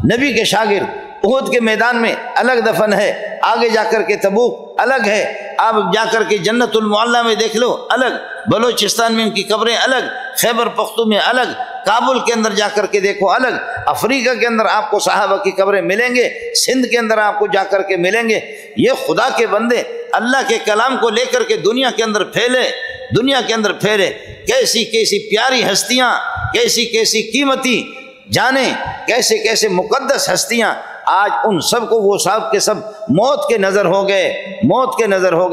نبی کے شاگرد۔ احد کے میدان میں الگ دفن ہے، آگے جا کر کے تبوک الگ ہے، آپ جا کر کے جنت المعلیٰ میں دیکھ لو الگ، بلوچستان میں ان کی قبریں الگ، خیبر پختون میں الگ، کابل کے اندر جا کر کے دیکھو الگ، افریقہ کے اندر آپ کو صحابہ کی قبریں ملیں گے، سندھ کے اندر آپ کو جا کر کے ملیں گے۔ یہ خدا کے بندے اللہ کے کلام کو لے کر کے دنیا کے اندر پھیلے، کیسی پیاری ہستیاں، کیسی قیمتی جانیں، کیسے مقدس ہستیاں، آج ان سب کو وہ سب کے سب موت کے نظر ہو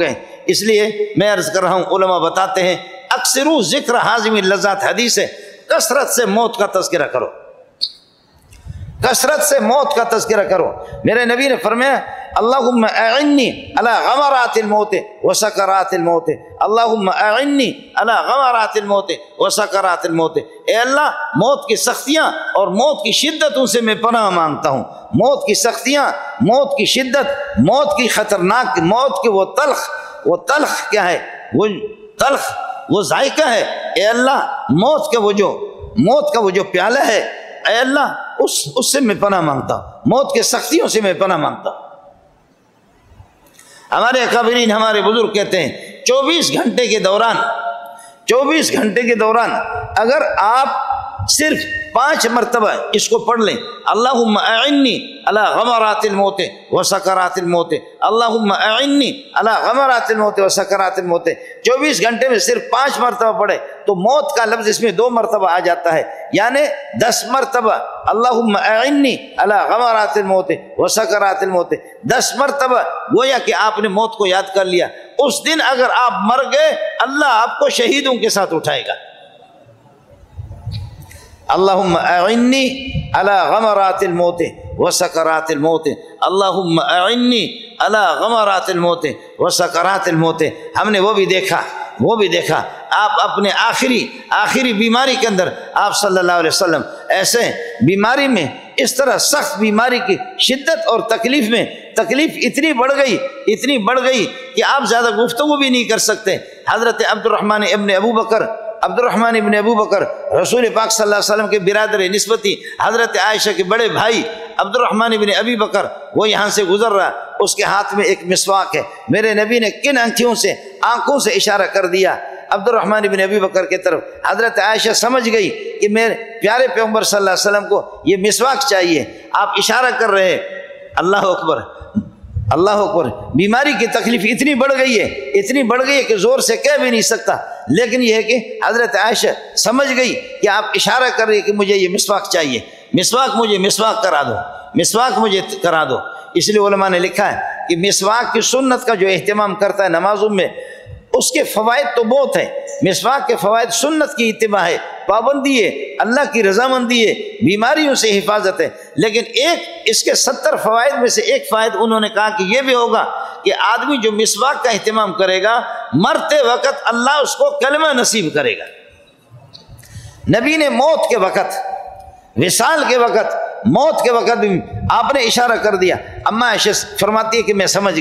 گئے۔ اس لیے میں عرض کر رہا ہوں، علماء بتاتے ہیں اکثرو ذکر حازم اللذات، حدیث ہے، کثرت سے موت کا تذکرہ کرو، کثرت سے موت کا تذکرہ کرو۔ میرے نبی نے فرمایا اللہم اعنی علی غمرات الموت وسکرات الموت، اللہم اعنی علی غمرات الموت وسکرات الموت، اے اللہ موت کی سختیاں اور موت کی شدت ان سے میں پناہ مانگتا ہوں، موت کی سختیاں، موت کی شدت، موت کی خطرناک، موت کے وہ تلخ کیا ہے، وہ تلخ وہ ذائقہ ہے، اے اللہ موت کا وہ جو پیالہ ہے، اے اللہ اس سے میں پناہ مانگتا ہوں، موت کے سختیوں سے میں پناہ مانگتا ہوں۔ ہمارے اکابرین، ہمارے بزرگ کہتے ہیں 24 گھنٹے کے دوران اگر آپ صرف 5 مرتبہ اس کو پڑھ لیں، اللہم اعنی علی غمرات الموت و سکرات الموت، اللہم اعنی علی غمرات الموت و سکرات الموت، 24 گھنٹے میں صرف 5 مرتبہ پڑھے تو موت کا لفظ اس میں 2 مرتبہ آ جاتا ہے، یعنی 10 مرتبہ اللہم اعنی علی غمرات الموت و سکرات الموت، 10 مرتبہ گویا کہ آپ نے موت کو یاد کر لیا۔ اس دن اگر آپ مر گئے اللہ آپ کو شہیدوں کے ساتھ اٹھائے گا۔ اللہم اعنی علی غمرات الموت و سکرات الموت، اللہم اعنی علی غمرات الموت و سکرات الموت۔ ہم نے وہ بھی دیکھا آپ اپنے آخری بیماری کے اندر آپ صلی اللہ علیہ وسلم ایسے بیماری میں اس طرح سخت بیماری کی شدت اور تکلیف اتنی بڑھ گئی کہ آپ زیادہ گفتگو بھی نہیں کر سکتے۔ حضرت عبد الرحمن ابن ابو بکر رسول پاک صلی اللہ علیہ وسلم کے برادر نسبتی حضرت عائشہ کے بڑے بھائی عبد الرحمن ابن ابی بکر، وہ یہاں سے گزر رہا، اس کے ہاتھ میں ایک مسواک ہے، میرے نبی نے کن آنکھوں سے اشارہ کر دیا عبد الرحمن ابن ابی بکر کی طرف۔ حضرت عائشہ سمجھ گئی کہ میرے پیارے پیغمبر صلی اللہ علیہ وسلم کو یہ مسواک چاہیے، آپ اشارہ کر رہے ہیں۔ اللہ اکبر، بیماری کی تکلیف اتنی بڑھ گئی ہے کہ زور سے کہہ بھی نہیں سکتا، لیکن یہ ہے کہ حضرت عائشہ سمجھ گئی کہ آپ اشارہ کر رہے ہیں کہ مجھے یہ مسواک چاہیے، مسواک کرا دو۔ اس لیے علماء نے لکھا ہے کہ مسواک کی سنت کا جو اہتمام کرتا ہے نمازوں میں، اس کے فوائد تو بہت ہیں۔ مسواک کے فوائد سنت کی اتباع ہے، پابندی ہے، اللہ کی رضامندی ہے، بیماریوں سے حفاظت ہے، لیکن اس کے 70 فوائد میں سے ایک فائد انہوں نے کہا کہ یہ بھی ہوگا کہ آدمی جو مسواک کا اہتمام کرے گا مرتے وقت اللہ اس کو کلمہ نصیب کرے گا۔ نبی نے موت کے وقت، وصال کے وقت، موت کے وقت بھی آپ نے اشارہ کر دیا۔ اماں عائشہ فرماتی ہے کہ میں سمجھ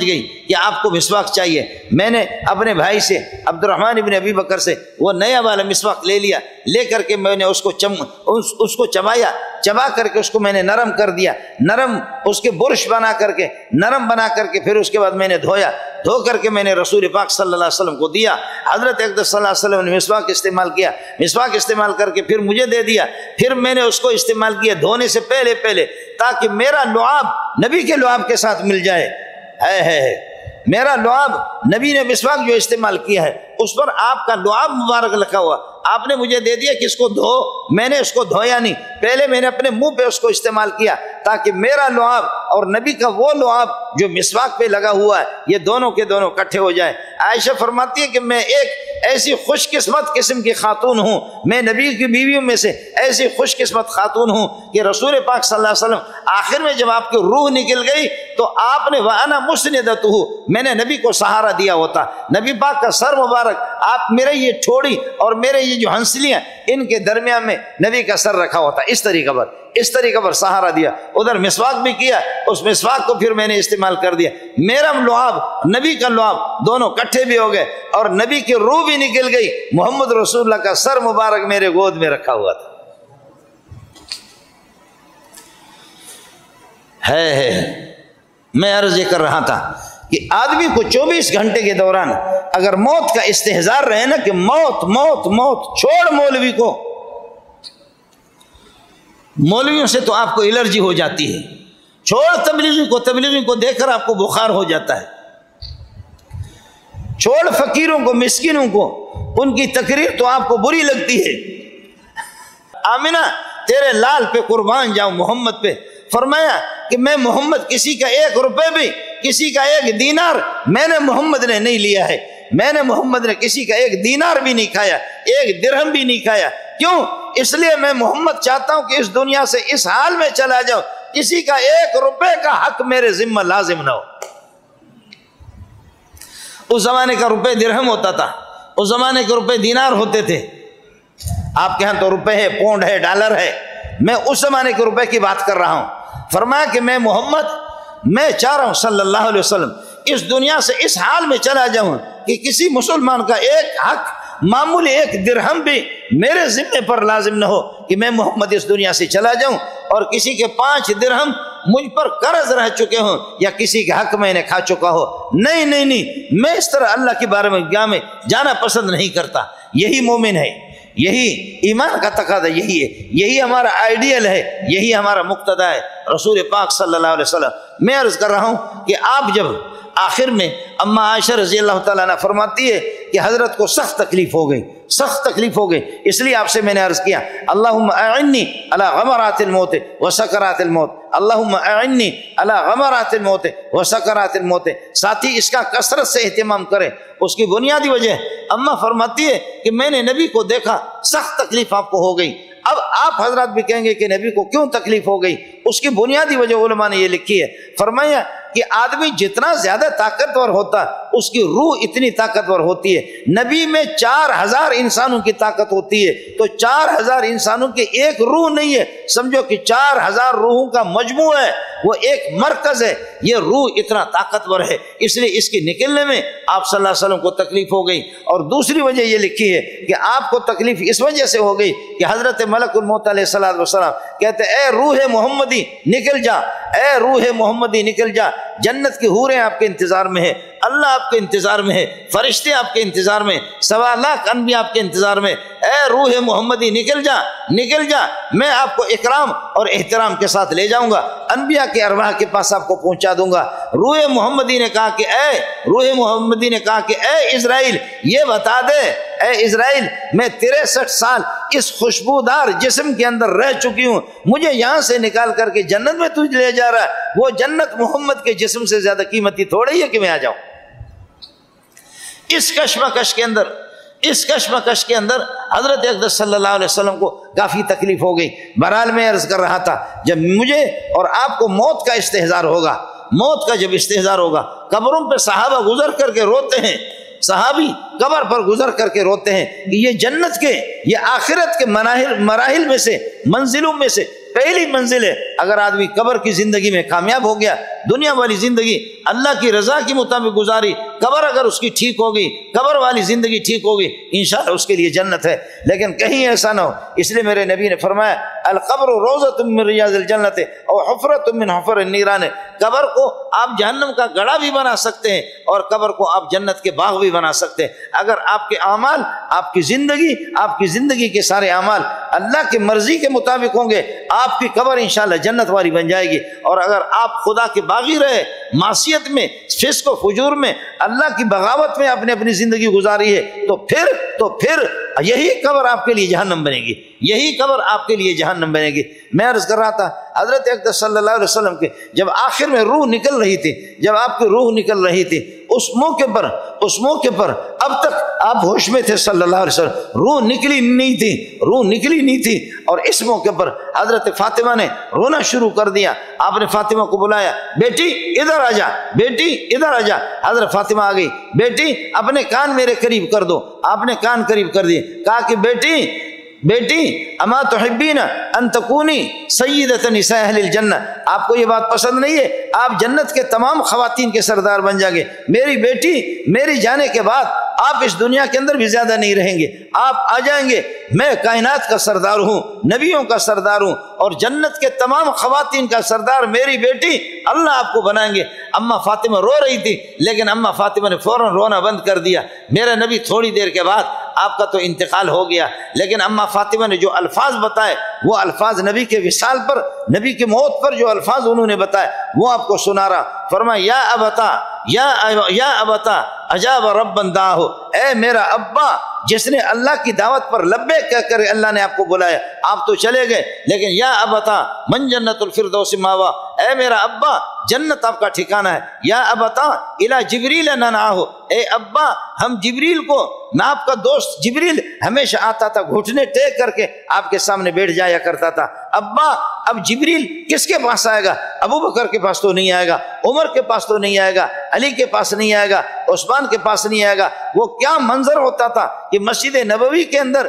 گئی کہ آپ کو مسواک چاہیے۔ میں نے اپنے بھائی سے عبد الرحمن ابن ابی بکر سے وہ نیا والا مسواک لے کر کے میں نے اس کو چبا کر کے اس کو میں نے نرم کر دیا، اس کے برش بنا کر کے پھر اس کے بعد میں نے دھو کر کے میں نے رسول پاک صلی اللہ علیہ وسلم کو دیا۔ حضرت اقدس صلی اللہ علیہ وسلم نے مسواک استعمال کر کے پھر مجھے دے دیا، پھر میں نے اس کو استعمال کیا دھونے سے پہلے تاکہ میرا لعاب نبی کے لعاب کے ساتھ مل جائے۔ میرا لعاب، نبی نے مسواک جو استعمال کیا ہے اس پر آپ کا لعاب مبارک لکھا ہوا، آپ نے مجھے دے دیا کہ اس کو دھو، میں نے اس کو دھویا نہیں، پہلے میں نے اپنے منہ پہ اس کو استعمال کیا تاکہ میرا لعاب اور نبی کا وہ لعاب جو مسواک پہ لگا ہوا ہے یہ دونوں کے دونوں اکٹھے ہو جائیں۔ عائشہ فرماتی ہے کہ میں ایک ایسی خوش قسمت قسم کی خاتون ہوں، میں نبی کی بیویوں میں سے ایسی خوش قسمت خاتون ہوں کہ رسول پاک صلی اللہ علیہ وسلم آخر میں جب آپ کی روح نکل گئی تو آپ نے وَأَنَا مُسْنِدَتُهُ، میں نے نبی کو سہارا دیا ہوتا، نبی پاک کا سر مبارک آپ میرے یہ ٹھوڑی اور میرے یہ جو ہنسلیاں ان کے درمیان میں نبی کا سر رکھا ہوتا، اس طریقہ پر سہارا دیا، ادھر مسواک بھی کیا، اس مسواک کو پھر میں نے استعمال کر دیا، میرا لعاب نبی کا لعاب دونوں کٹھے بھی ہو گئے اور نبی کی روح بھی نکل گئی، محمد رسول اللہ کا سر مبارک میرے گود میں رکھا ہوا تھا۔ میں عرض یہ کر رہا تھا کہ آدمی کو 24 گھنٹے کے دوران اگر موت کا استحضار رہے نا کہ موت چھوڑ مولوی کو، مولویوں سے تو آپ کو الرجی ہو جاتی ہے، چھوڑ تبلیغی کو دیکھ کر آپ کو بخار ہو جاتا ہے، چھوڑ فقیروں کو مسکینوں کو، ان کی تقریر تو آپ کو بری لگتی ہے۔ آمنہ تیرے لال پہ قربان جاؤں، محمد پہ، فرمایا کہ میں محمد کسی کا 1 روپے بھی، کسی کا 1 دینار میں نے محمد نے نہیں لیا ہے، محمد نے کسی کا 1 دینار بھی نہیں کھایا، 1 درہم بھی نہیں کھایا۔ کیوں؟ اس لیے میں محمد چاہتا ہوں کہ اس دنیا سے اس حال میں چلا جاؤ کسی کا 1 روپے کا حق میرے ذمہ لازم نہ ہو۔ اس زمانے کا روپے درہم ہوتا تھا، اس زمانے کے روپے دینار ہوتے تھے، آپ کے ہاں تو روپے ہے، پونڈ ہے، ڈالر ہے، میں اس زمانے کے روپے کی بات کر رہا ہوں۔ فرمایا کہ میں چاہ رہا ہوں صلی اللہ علیہ وسلم اس دنیا سے اس حال میں چلا جاؤں کہ کسی مسلمان کا 1 حق، معمولی 1 درہم بھی میرے ذمہ پر لازم نہ ہو، کہ میں محمد اس دنیا سے چلا جاؤں اور کسی کے 5 درہم مجھ پر قرض رہ چکے ہوں یا کسی کے حق میں نے کھا چکا ہو۔ نہیں، میں اس طرح اللہ کے بارے میں جانا پسند نہیں کرتا۔ یہی مومن ہے، یہی ایمان کا تقاضا یہی ہے، یہی ہمارا آئیڈیل ہے، یہی ہمارا مقتدا ہے رسول پاک صلی اللہ علیہ وسلم۔ میں عرض کر رہا ہوں کہ آپ جب آخر میں اما عائشہ رضی اللہ تعالیٰ عنہ فرماتی ہے کہ حضرت کو سخت تکلیف ہو گئی، سخت تکلیف ہو گئی، اس لیے آپ سے میں نے عرض کیا اللہم اعنی علی غمرات الموت وسکرات الموت، اللہم اعنی علی غمرات الموت وسکرات الموت۔ ساتھی اس کا کثرت سے اہتمام کریں۔ اس کی بنیادی وجہ اماں فرماتی ہے کہ میں نے نبی کو دیکھا، سخت تکلیف آپ کو ہو گئی۔ اب آپ حضرات بھی کہیں گے کہ نبی کو کیوں تکلیف ہو گئی؟ اس کی بنیادی وجہ علماء نے یہ لکھی ہے، فرمایا کہ آدمی جتنا زیادہ طاقتور ہوتا اس کی روح اتنی طاقتور ہوتی ہے۔ نبی میں 4000 انسانوں کی طاقت ہوتی ہے، تو 4000 انسانوں کی ایک روح نہیں ہے، سمجھو کہ 4000 روحوں کا مجموع ہے، وہ ایک مرکز ہے۔ یہ روح اتنا طاقتور ہے، اس لیے اس کے نکلنے میں آپ صلی اللہ علیہ وسلم کو تکلیف ہو گئی۔ اور دوسری وجہ یہ لکھی ہے کہ آپ کو تکلیف اس وجہ سے ہو گئی کہ حضرت ملک الموت علیہ السلام کہتے اے روح محمدی نکل جا، اے روح محمدی نکل جا، جنت کی حوریں آپ کے انتظار میں ہے، اللہ آپ کے انتظار میں ہے، فرشتے آپ کے انتظار میں، 1.25 لاکھ انبیاء آپ کے انتظار میں، اے روح محمدی نکل جا، نکل جا، میں آپ کو اکرام اور احترام کے ساتھ لے جاؤں گا، انبیاء کے ارواح کے پاس آپ کو پہنچا دوں گا۔ روح محمدی نے کہا کہ اے اسرائیل یہ بتا دے، اے اسرائیل میں 63 سال اس خوشبودار جسم کے اندر رہ چکی ہوں، مجھے یہاں سے نکال کر کے جنت میں تجھ لے جا رہا ہے، وہ جنت محمد کے جسم سے زیادہ قیمتی تھوڑی ہے کہ میں آ جاؤں۔ اس کشمکش کے اندر حضرت اقدس صلی اللہ علیہ وسلم کو کافی تکلیف ہو گئی۔ بہرحال میں عرض کر رہا تھا جب مجھے اور آپ کو موت کا استحضار ہوگا، موت کا جب استحضار ہوگا، قبروں پہ صحابہ گزر کر کے روتے ہیں، صحابی قبر پر گزر کر کے روتے ہیں کہ یہ جنت کے، یہ آخرت کے مراحل میں سے، منزلوں میں سے پہلی منزل ہے۔ اگر آدمی قبر کی زندگی میں کامیاب ہو گیا، دنیا والی زندگی اللہ کی رضا کے مطابق گزاری، قبر اگر اس کی ٹھیک ہوگی، قبر والی زندگی ٹھیک ہوگی، انشاءاللہ اس کے لیے جنت ہے۔ لیکن کہیں ایسا نہ ہو، اس لیے میرے نبی نے فرمایا القبر روضۃ من ریاض الجنت او حفرۃ من حفر النیران۔ قبر کو آپ جہنم کا گڑھا بھی بنا سکتے ہیں اور قبر کو آپ جنت کے باغ بھی بنا سکتے ہیں۔ اگر آپ کے اعمال، آپ کی زندگی کے سارے اعمال اللہ کی مرضی کے مطابق ہوں گے، آپ کی قبر انشاءاللہ جنت والی بن جائے گی۔ اور اگر آپ خدا کے باغی رہے، معصیت میں، فسق و فجور میں، اللہ کی بغاوت میں آپ نے اپنی زندگی گزاری ہے، تو پھر یہی قبر آپ کے لیے جہنم بنے گی، یہی قبر آپ کے لیے جہنم بنے گی۔ میں عرض کر رہا تھا حضرت اقدس صلی اللہ علیہ وسلم کے جب آخر میں روح نکل رہی تھی، جب آپ کی روح نکل رہی تھی، اس موقع پر اب تک آپ ہوش میں تھے صلی اللہ علیہ وسلم، روح نکلی نہیں تھی، اور اس موقع پر حضرت فاطمہ نے رونا شروع کر دیا۔ آپ نے فاطمہ کو بلایا، بیٹی ادھر آ جا، بیٹی ادھر آ جا۔ حضرت فاطمہ آ گئی، بیٹی اپنے کان میرے قریب کر دو۔ آپ نے کان قریب کر دیے، کہا کہ بیٹی اما تحبین ان تکونی سیدۃ نساء اہل الجنہ، آپ کو یہ بات پسند نہیں ہے آپ جنت کے تمام خواتین کے سردار بن جائیں گے؟ میری بیٹی، میری جانے کے بعد آپ اس دنیا کے اندر بھی زیادہ نہیں رہیں گے، آپ آ جائیں گے، میں کائنات کا سردار ہوں، نبیوں کا سردار ہوں، اور جنت کے تمام خواتین کا سردار میری بیٹی اللہ آپ کو بنائیں گے۔ اما فاطمہ رو رہی تھی، لیکن اما فاطمہ نے فوراً رونا بند کر دیا۔ میرا نبی تھوڑی دیر کے بعد آپ کا تو انتقال ہو گیا، لیکن اما فاطمہ نے جو الفاظ بتائے، وہ الفاظ نبی کے وصال پر، نبی کی موت پر جو الفاظ انہوں نے بتائے وہ آپ کو سنا رہا۔ فرمایا یا ابتا اجاب ربا دعاہ، اے میرا ابا جس نے اللہ کی دعوت پر لبیک کہہ کر اللہ نے آپ کو بلایا، آپ تو چلے گئے، لیکن یا ابتا من جنت الفردوس ماوا، اے میرا ابا جنت آپ کا ٹھکانہ ہے۔ یا ابتا الی جبریل ننعہ، اے ابا ہم جبریل کو، میں آپ کا دوست جبریل ہمیشہ آتا تھا، گھٹنے ٹیک کر کے آپ کے سامنے بیٹھ جایا کرتا تھا۔ ابا اب جبریل کس کے پاس آئے گا؟ ابو بکر کے پاس تو نہیں آئے گا، عمر کے پاس تو نہیں آئے گا، علی کے پاس نہیں آئے گا، عثمان کے پاس نہیں آئے گا۔ وہ کیا منظر ہوتا تھا کہ مسجد نبوی کے اندر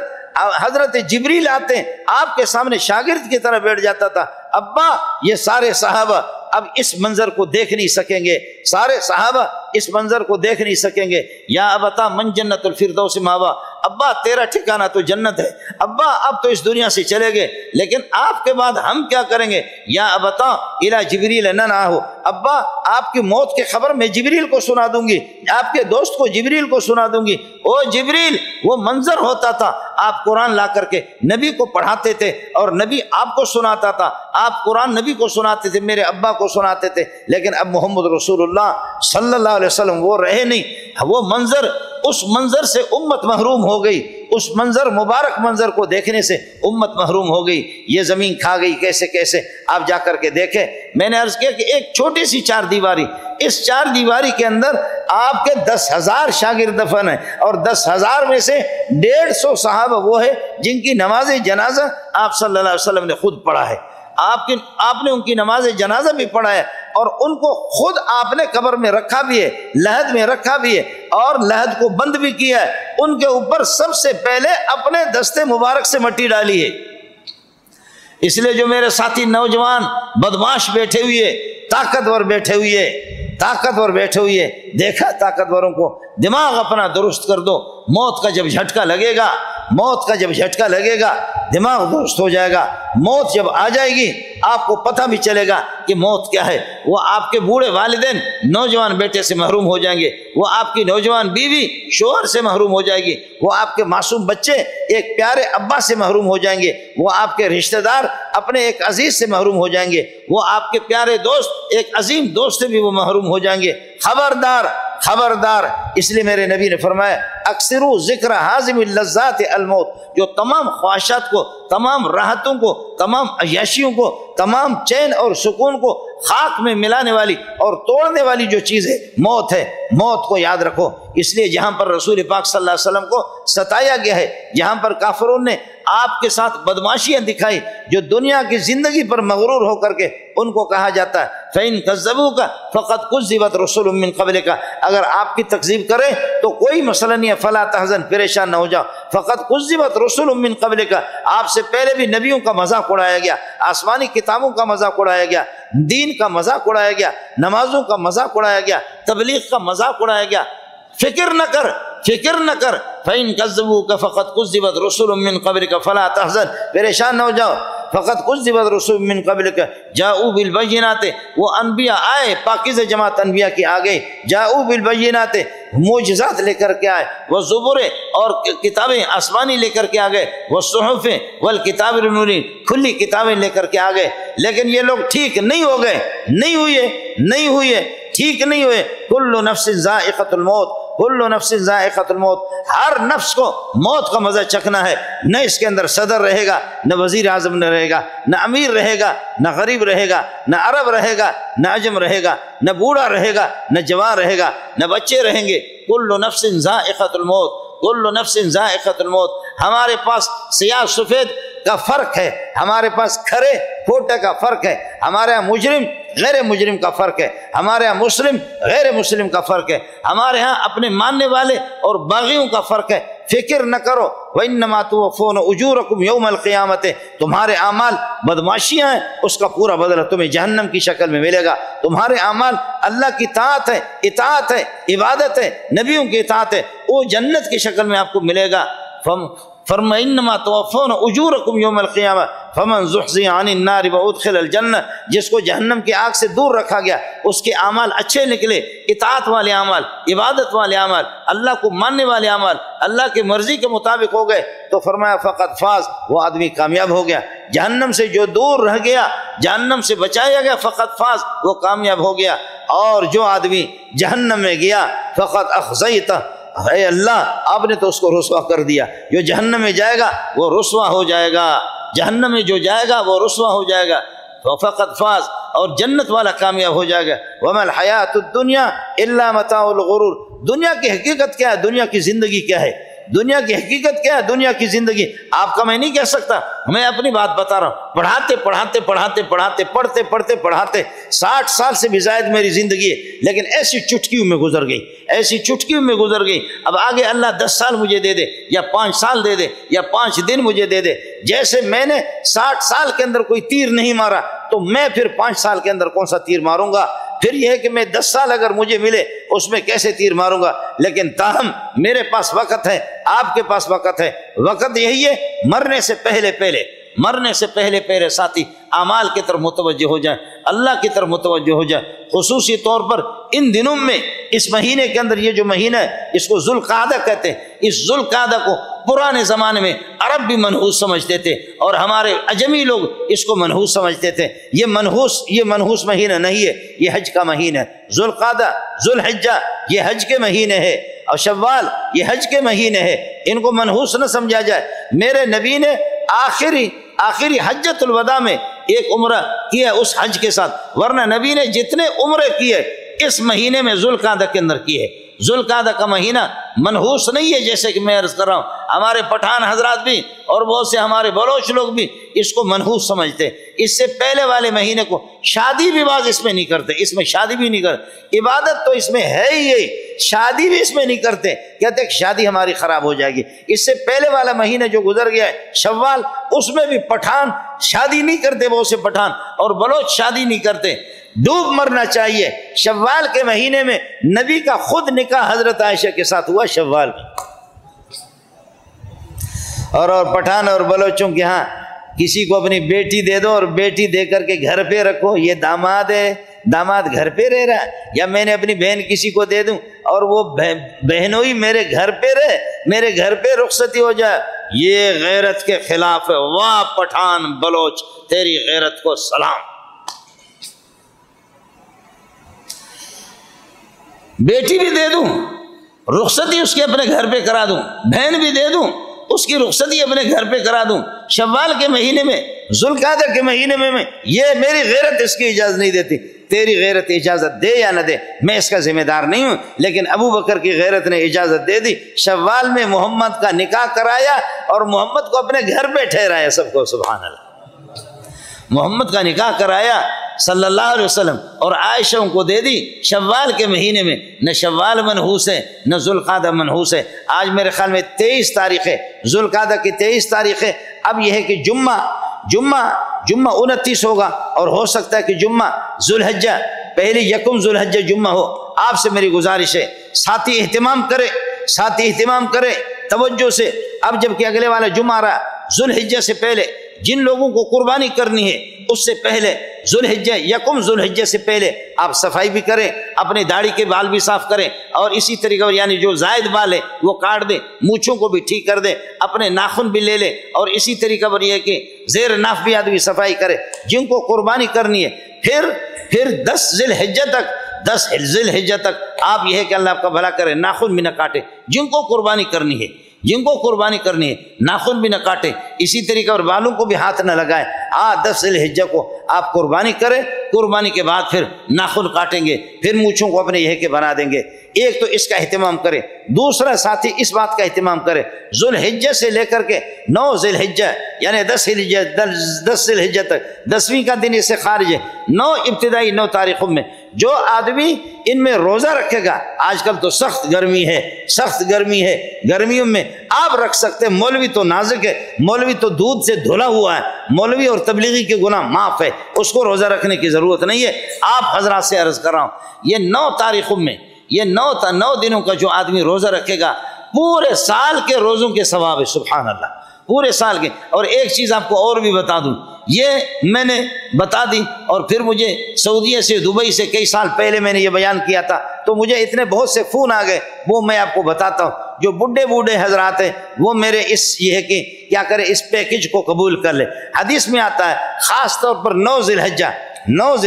حضرت جبریل آتے ہیں، آپ کے سامنے شاگرد کی طرح بیٹھ جاتا تھا۔ ابا یہ سارے صحابہ اب اس منظر کو دیکھ نہیں سکیں گے، سارے صحابہ اس منظر کو دیکھ نہیں سکیں گے۔ یا ابتا من جنت الفردوس ماوا، ابا تیرا ٹھکانہ تو جنت ہے، ابا اب تو اس دنیا سے چلے گئے، لیکن آپ کے بعد ہم کیا کریں گے؟ یا ابتا الی جبریل ننعہ، ابا آپ کی موت کی خبر میں جبریل کو سنا دوں گی، آپ کے دوست کو جبریل کو سنا دوں گی۔ او جبریل، وہ منظر ہوتا تھا، آپ قرآن لا کر کے نبی کو پڑھاتے تھے اور نبی آپ کو سناتا تھا، آپ قرآن نبی کو سناتے تھے، میرے ابا کو سناتے تھے، لیکن اب محمد رسول اللہ صلی اللہ علیہ وسلم وہ رہے نہیں۔ وہ منظر، اس منظر سے امت محروم ہو گئی، اس منظر، مبارک منظر کو دیکھنے سے امت محروم ہو گئی۔ یہ زمین کھا گئی کیسے کیسے، آپ جا کر کے دیکھیں۔ میں نے عرض کیا کہ ایک چھوٹی سی چار دیواری، اس چار دیواری کے اندر آپ کے 10,000 شاگرد دفن ہیں، اور 10,000 میں سے 150 صحابہ وہ ہے جن کی نماز جنازہ آپ صلی اللہ علیہ وسلم نے خود پڑھا ہے۔ آپ نے ان کی نماز جنازہ بھی پڑھا ہے، اور ان کو خود آپ نے قبر میں رکھا بھی ہے، لحد میں رکھا بھی ہے، اور لحد کو بند بھی کیا ہے۔ ان کے اوپر سب سے پہلے اپنے دستے مبارک سے مٹی ڈالی ہے۔ اس لیے جو میرے ساتھی نوجوان بدماش بیٹھے ہوئے، طاقتور بیٹھے ہوئے، دیکھا طاقتوروں کو، دماغ اپنا درست کر دو، موت کا جب جھٹکا لگے گا دماغ درست ہو جائے گا۔ موت جب آ جائے گی آپ کو پتہ بھی چلے گا کہ موت کیا ہے۔ وہ آپ کے بوڑھے والدین نوجوان بیٹے سے محروم ہو جائیں گے، وہ آپ کی نوجوان بیوی شوہر سے محروم ہو جائے گی، وہ آپ کے معصوم بچے ایک پیارے ابا سے محروم ہو جائیں گے، وہ آپ کے رشتہ دار اپنے ایک عزیز سے محروم ہو جائیں گے، وہ آپ کے پیارے دوست ایک عظیم دوست سے بھی وہ محروم ہو جائیں گے۔ خبردار۔ اس لیے میرے نبی نے فرمایا اکثروا ذکر حازم اللذات الموت، جو تمام خواہشات کو، تمام راحتوں کو، تمام عیاشیوں کو، تمام چین اور سکون کو خاک میں ملانے والی اور توڑنے والی جو چیز ہے موت ہے، موت کو یاد رکھو۔ اس لیے جہاں پر رسول پاک صلی اللہ علیہ وسلم کو ستایا گیا ہے، جہاں پر کافروں نے آپ کے ساتھ بدماشیاں دکھائی، جو دنیا کی زندگی پر مغرور ہو کر کے ان کو کہا جاتا ہے فَإِن كَذَّبُوكَ فَقَدْ كُذِّبَتْ رُسُلٌ مِّن قَبْلِكَ، اگر آپ کی تکذیب کرے تو کوئی مسئلہ نہیں ہے، فَلَا تَحْزَن، پریشان نہ ہو جاؤ، فَقَدْ كُذِّبَتْ رُسُلٌ مِّن قَبْلِكَ، آپ سے پہلے بھی نبیوں کا مذاق اڑایا گیا، آسمانی کتابوں کا مذاق اڑایا گیا، دین کا مذاق اڑایا گیا، نمازوں کا مذاق اڑایا گیا، تبلیغ کا مذاق اڑایا گیا۔ فکر نہ کر فَإِن كَذَّبُوكَ فَقَدْ كُذِّبَتْ رُسُلٌ مِّن قَبْلِكَ فَلَا تَحْزَن، پریشان نہ ہو جاؤ۔ فَقَدْ كُذِّبَتْ رُسُلٌ مِّن قَبْلِكَ جَاءُوا بِالْبَيِّنَاتِ، وہ انبیاء آئے، پاکیزہ جماعت انبیاء کی آ گئی، جَاءُوا بِالْبَيِّنَاتِ، معجزات لے کر کے آئے، وَالزُّبُرِ، اور کتابیں آسمانی لے کر کے آ گئے، وَالصُّحُفِ وَالْكِتَابِ الْمُنِيرِ، کھلی کتابیں لے کر کے آ گئے، لیکن یہ لوگ ٹھیک نہیں ہو گئے، نہیں ہوئے، ٹھیک نہیں ہوئے۔ كُلُّ نَفْسٍ ذَائِقَةُ الْمَوْتِ، كُلُّ نَفْسٍ ذَائِقَةُ الْمَوْتِ، ہر نفس کو موت کا مزہ چکھنا ہے۔ نہ اس کے اندر صدر رہے گا، نہ وزیر اعظم نہ رہے گا، نہ امیر رہے گا، نہ غریب رہے گا، نہ عرب رہے گا، نہ عجم رہے گا، نہ بوڑھا رہے گا، نہ جوان رہے گا، نہ بچے رہیں گے۔ كُلُّ نَفْسٍ ذَائِقَةُ الْمَوْتِ، كُلُّ نَفْسٍ ذَائِقَةُ الْمَوْتِ۔ ہمارے پاس سیاہ سفید کا فرق ہے، ہمارے پاس کھرے کھوٹے کا فرق ہے، ہمارے ہاں مجرم غیر مجرم کا فرق ہے، ہمارے ہاں مسلم غیر مسلم کا فرق ہے، ہمارے ہاں اپنے ماننے والے اور باغیوں کا فرق ہے۔ فکر نہ کرو، وَإِنَّمَا تُوَفُّونَ أُجُورَكُمْ يَوْمَ الْقِيَامَةِ، تمہارے اعمال بدماشیاں ہیں، اس کا پورا بدلہ تمہیں جہنم کی شکل میں ملے گا۔ تمہارے اعمال اللہ کی اطاعت ہے، عبادت ہے، نبیوں کی اطاعت ہے، وہ جنت کی شکل میں آپ کو ملے گا۔ فرما انما توفون اجورکم یوم القیامہ فمن زحزح عن النار وادخل الجنہ، جس کو جہنم کی آگ سے دور رکھا گیا، اس کے اعمال اچھے نکلے، اطاعت والے اعمال، عبادت والے اعمال، اللہ کو ماننے والے اعمال، اللہ کی مرضی کے مطابق ہو گئے، تو فرمایا فقط فاز، وہ آدمی کامیاب ہو گیا۔ جہنم سے جو دور رہ گیا، جہنم سے بچایا گیا، فقط فاز، وہ کامیاب ہو گیا۔ اور جو آدمی جہنم میں گیا فقط اخزیتہ، اے اللہ آپ نے تو اس کو رسوا کر دیا، جو جہنم میں جائے گا وہ رسوا ہو جائے گا، جہنم میں جو جائے گا وہ رسوا ہو جائے گا، فقط فاز، اور جنت والا کامیاب ہو جائے گا۔ وما الحیات الدنیا الا متاع الغرور، دنیا کی حقیقت کیا ہے، دنیا کی زندگی کیا ہے، دنیا کی حقیقت کیا ہے، دنیا کی زندگی آپ کا میں نہیں کہہ سکتا، میں اپنی بات بتا رہا ہوں۔ پڑھاتے 60 سال سے بھی زائد میری زندگی ہے، لیکن ایسی چٹکیوں میں گزر گئی، اب آگے اللہ 10 سال مجھے دے دے، یا 5 سال دے دے، یا 5 دن مجھے دے دے۔ جیسے میں نے 60 سال کے اندر کوئی تیر نہیں مارا، تو میں پھر 5 سال کے اندر کون سا تیر ماروں گا؟ پھر یہ ہے کہ میں 10 سال اگر مجھے ملے اس میں کیسے تیر ماروں گا؟ لیکن تاہم میرے پاس وقت ہے، آپ کے پاس وقت ہے، وقت یہی ہے مرنے سے پہلے مرنے سے پہلے پہلے ساتھی اعمال کی طرف متوجہ ہو جائیں، اللہ کی طرف متوجہ ہو جائیں۔ خصوصی طور پر ان دنوں میں، اس مہینے کے اندر، یہ جو مہینہ ہے اس کو ذوالقعدہ کہتے ہیں۔ اس ذوالقعدہ کو پرانے زمانے میں عرب بھی منحوس سمجھتے تھے اور ہمارے عجمی لوگ اس کو منحوس سمجھتے تھے۔ یہ منحوس مہینہ نہیں ہے، یہ حج کا مہینہ ہے۔ ذوالقعدہ، ذوالحجہ یہ حج کے مہینے ہے، اور شوال یہ حج کے مہینے ہے، ان کو منحوس نہ سمجھا جائے۔ میرے نبی نے آخری حجۃ الوداع میں ایک عمرہ کیا اس حج کے ساتھ، ورنہ نبی نے جتنے عمرے کیے اس مہینے میں ذوالقعدہ کے اندر کیے۔ ذوالقعدہ کا مہینہ منحوس نہیں ہے، جیسے کہ میں عرض کر رہا ہوں، ہمارے پٹھان حضرات بھی اور بہت سے ہمارے بلوچ لوگ بھی اس کو منحوس سمجھتے۔ اس سے پہلے والے مہینے کو شادی بھی بعض اس میں نہیں کرتے، اس میں شادی بھی نہیں کرتے، عبادت تو اس میں ہے ہی یہ، شادی بھی اس میں نہیں کرتے، کہتے کہ شادی ہماری خراب ہو جائے گی۔ اس سے پہلے والا مہینہ جو گزر گیا ہے شوال، اس میں بھی پٹھان شادی نہیں کرتے، بہت سے پٹھان اور بلوچ شادی نہیں کرتے۔ ڈوب مرنا چاہیے۔ شوال کے مہینے میں نبی کا خود نکاح حضرت عائشہ کے ساتھ ہوا شوال میں، اور پٹھان اور بلوچوں کے ہاں کسی کو اپنی بیٹی دے دو اور بیٹی دے کر کے گھر پہ رکھو، یہ داماد ہے، داماد گھر پہ رہ رہا ہے، یا میں نے اپنی بہن کسی کو دے دوں اور وہ بہنوئی میرے گھر پہ رہے، میرے گھر پہ رخصتی ہو جائے، یہ غیرت کے خلاف ہے۔ واہ پٹھان بلوچ، تیری غیرت کو سلام۔ بیٹی بھی دے دوں، رخصتی اس کے اپنے گھر پہ کرا دوں، بہن بھی دے دوں، اس کی رخصتی اپنے گھر پہ کرا دوں، شوال کے مہینے میں، ذوالقعدہ کے مہینے میں یہ میری غیرت اس کی اجازت نہیں دیتی۔ تیری غیرت اجازت دے یا نہ دے میں اس کا ذمہ دار نہیں ہوں، لیکن ابو بکر کی غیرت نے اجازت دے دی۔ شوال میں محمد کا نکاح کرایا اور محمد کو اپنے گھر پہ ٹھہرایا، سب کو سبحان اللہ۔ محمد کا نکاح کرایا صلی اللہ علیہ وسلم اور عائشہ کو دے دی شوال کے مہینے میں۔ نہ شوال منحوس ہے نہ ذوالقعدہ منحوس ہے۔ آج میرے خیال میں 23 تاریخ ہے، ذوالقعدہ کی 23 تاریخ ہے۔ اب یہ ہے کہ جمعہ 29 ہوگا، اور ہو سکتا ہے کہ جمعہ ذوالحجہ پہلی یکم ذوالحجہ جمعہ ہو۔ آپ سے میری گزارش ہے ساتھی اہتمام کرے توجہ سے۔ اب جب کہ اگلے والا جمعہ آ رہا ذوالحجہ سے پہلے جن لوگوں کو قربانی کرنی ہے اس سے پہلے ذوالحجہ یکم ذوالحجہ سے پہلے آپ صفائی بھی کریں، اپنی داڑھی کے بال بھی صاف کریں، اور اسی طریقے پر یعنی جو زائد بال ہے وہ کاٹ دیں، مونچھوں کو بھی ٹھیک کر دیں، اپنے ناخن بھی لے لیں، اور اسی طریقے پر یہ کہ زیر ناف بھی آدمی صفائی کرے جن کو قربانی کرنی ہے۔ پھر 10 ذی الحجہ تک آپ یہ ہے کہ اللہ آپ کا بھلا کرے، ناخن بھی نہ کاٹے جن کو قربانی کرنی ہے، ناخن بھی نہ کاٹے، اسی طریقے پر بالوں کو بھی ہاتھ نہ لگائے۔ 10 ذی الحجہ کو آپ قربانی کریں، قربانی کے بعد پھر ناخن کاٹیں گے، پھر مونچھوں کو اپنے یہ کہ بنا دیں گے۔ ایک تو اس کا اہتمام کرے، دوسرا ساتھی اس بات کا اہتمام کرے ذوالحجہ سے لے کر کے 9 ذی الحجہ یعنی 10 ذی الحجہ تک، 10ویں کا دن اس سے خارج ہے، 9 ابتدائی 9 تاریخوں میں جو آدمی ان میں روزہ رکھے گا، آج کل تو سخت گرمی ہے، گرمیوں میں آپ رکھ سکتے ہیں۔ مولوی تو نازک ہے، مولوی تو دودھ سے دھلا ہوا ہے، مولوی اور تبلیغی کے گناہ معاف ہے، اس کو روزہ رکھنے کی ضرورت نہیں ہے۔ آپ حضرات سے عرض کر رہا ہوں، یہ 9 تاریخوں میں، یہ 9 دنوں کا جو آدمی روزہ رکھے گا پورے سال کے روزوں کے ثواب ہے، سبحان اللہ، پورے سال کے۔ اور ایک چیز آپ کو اور بھی بتا دوں، یہ میں نے بتا دی، اور پھر مجھے سعودیہ سے، دبئی سے کئی سال پہلے میں نے یہ بیان کیا تھا، تو مجھے اتنے بہت سے فون آ گئے، وہ میں آپ کو بتاتا ہوں۔ جو بوڑھے حضرات ہیں وہ میرے یہ ہے کہ کیا کرے، اس پیکج کو قبول کر لے۔ حدیث میں آتا ہے خاص طور پر 9 ذی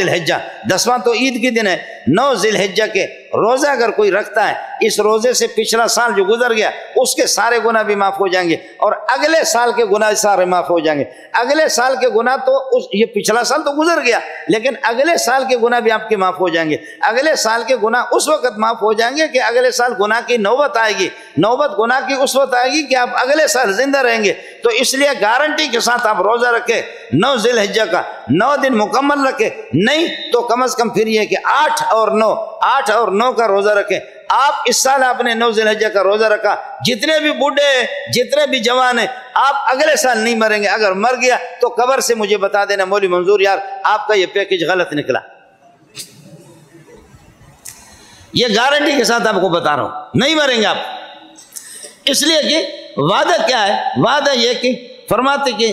الحجہ 10واں تو عید کے دن ہے، 9 ذی الحجہ کے روزہ اگر کوئی رکھتا ہے، اس روزے سے پچھلا سال جو گزر گیا اس کے سارے گناہ بھی معاف ہو جائیں گے، اور اگلے سال کے گناہ سارے معاف ہو جائیں گے۔ اگلے سال کے گناہ تو یہ پچھلا سال تو گزر گیا، لیکن اگلے سال کے گناہ بھی آپ کے معاف ہو جائیں گے۔ اگلے سال کے گناہ اس وقت معاف ہو جائیں گے کہ اگلے سال گناہ کی نوبت آئے گی، نوبت گناہ کی اس وقت آئے گی کہ آپ اگلے سال زندہ رہیں گے۔ تو اس لیے گارنٹی کے ساتھ آپ روزہ رکھیں 9 ذی الحجہ کا، 9 دن مکمل رکھیں، نہیں تو کم از کم پھر یہ کہ 8 اور 9 کا روزہ رکھیں۔ آپ اس سال آپ نے 9 ذی الحجہ کا روزہ رکھا، جتنے بھی بوڑھے ہیں، جتنے بھی جوان ہیں، آپ اگلے سال نہیں مریں گے۔ اگر مر گیا تو قبر سے مجھے بتا دینا، مولوی منظور یار آپ کا یہ پیکج غلط نکلا۔ یہ گارنٹی کے ساتھ آپ کو بتا رہا ہوں، نہیں مریں گے آپ، اس لیے کہ وعدہ کیا ہے؟ وعدہ یہ کہ فرماتے کہ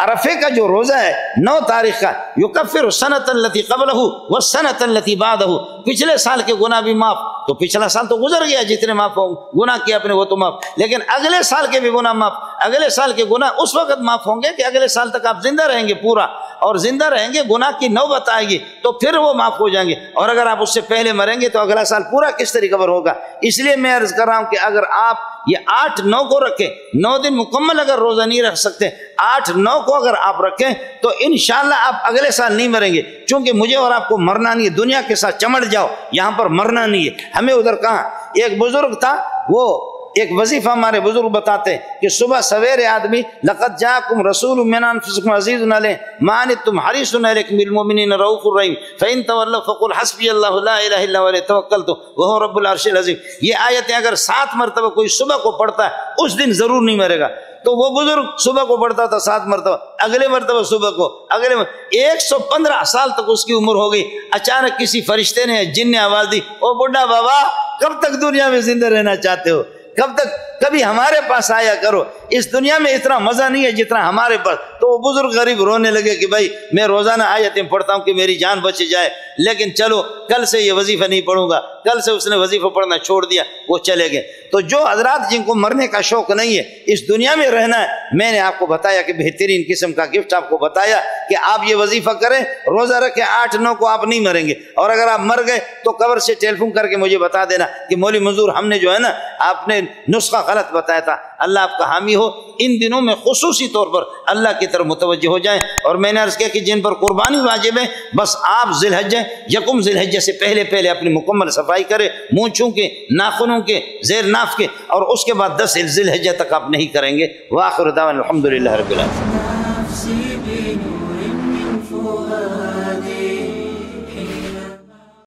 عرفے کا جو روزہ ہے 9 تاریخ کا، یکفر السنۃ التی قبلہ والسنۃ التی بعدہ، پچھلے سال کے گناہ بھی معاف، تو پچھلا سال تو گزر گیا، جتنے معاف ہوں گناہ کیا اپنے وہ تو معاف، لیکن اگلے سال کے بھی گناہ معاف، اگلے سال کے گناہ اس وقت معاف ہوں گے کہ اگلے سال تک آپ زندہ رہیں گے پورا، اور زندہ رہیں گے گناہ کی نوبت آئے گی تو پھر وہ معاف ہو جائیں گے، اور اگر آپ اس سے پہلے مریں گے تو اگلا سال پورا کس طریقے کور ہوگا۔ اس لیے میں عرض کر رہا ہوں کہ اگر آپ یہ 8-9 کو رکھیں، 9 دن مکمل اگر روزہ نہیں رکھ سکتے، 8-9 کو اگر آپ رکھیں تو انشاءاللہ آپ اگلے سال نہیں مریں گے، چونکہ مجھے اور آپ کو مرنا نہیں ہے، دنیا کے ساتھ چمٹ جاؤ، یہاں پر مرنا نہیں ہے ہمیں۔ ادھر کہاں ایک بزرگ تھا، وہ ایک وظیفہ ہمارے بزرگ بتاتے ہیں کہ صبح سویرے آدمی لقد جاءکم رسول من انفسکم عزیز علیہ ما عنتم حریص علیکم بالمؤمنین رؤوف الرحیم فإن تولوا فقل حسبی اللہ لا الہ الا هو علیہ توکلت وهو رب العرش العظیم۔ یہ آیتیں اگر 7 مرتبہ کوئی صبح کو پڑھتا ہے اس دن ضرور نہیں مرے گا۔ تو وہ بزرگ صبح کو پڑھتا تھا 7 مرتبہ، اگلے مرتبہ صبح کو، 115 سال تک اس کی عمر ہو گئی۔ اچانک کسی فرشتے نے جن نے آواز دی، او بڈھا بابا کب تک دنیا میں زندہ رہنا چاہتے ہو، کب تک، کبھی ہمارے پاس آیا کرو، اس دنیا میں اتنا مزہ نہیں ہے جتنا ہمارے پاس۔ تو وہ بزرگ غریب رونے لگے کہ بھائی میں روزانہ آیتیں پڑھتا ہوں کہ میری جان بچ جائے، لیکن چلو کل سے یہ وظیفہ نہیں پڑھوں گا۔ کل سے اس نے وظیفہ پڑھنا چھوڑ دیا، وہ چلے گئے۔ تو جو حضرات جن کو مرنے کا شوق نہیں ہے، اس دنیا میں رہنا ہے، میں نے آپ کو بتایا کہ بہترین قسم کا گفٹ آپ کو بتایا کہ آپ یہ وظیفہ کریں، روزہ رکھیں، 8-9 کو آپ نہیں مریں گے، اور اگر آپ مر گئے تو قبر سے ٹیلی فون کر کے مجھے بتا دینا کہ مولوی منظور ہم نے جو ہے نا آپ نے نسخہ غلط بتایا تھا۔ اللہ آپ کا حامی ہو۔ ان دنوں میں خصوصی طور پر اللہ کی طرف متوجہ ہو جائیں، اور میں نے عرض کیا کہ جن پر قربانی واجب ہے بس آپ ذی الحجہ، یکم ذی الحجہ سے پہلے اپنی مکمل صفائی کرے، مونچھوں کے، ناخنوں کے، زیر ناف کے، اور اس کے بعد 10 ذی الحجہ تک آپ نہیں کریں گے۔ وآخر دعوانا الحمدللہ رب العالمین۔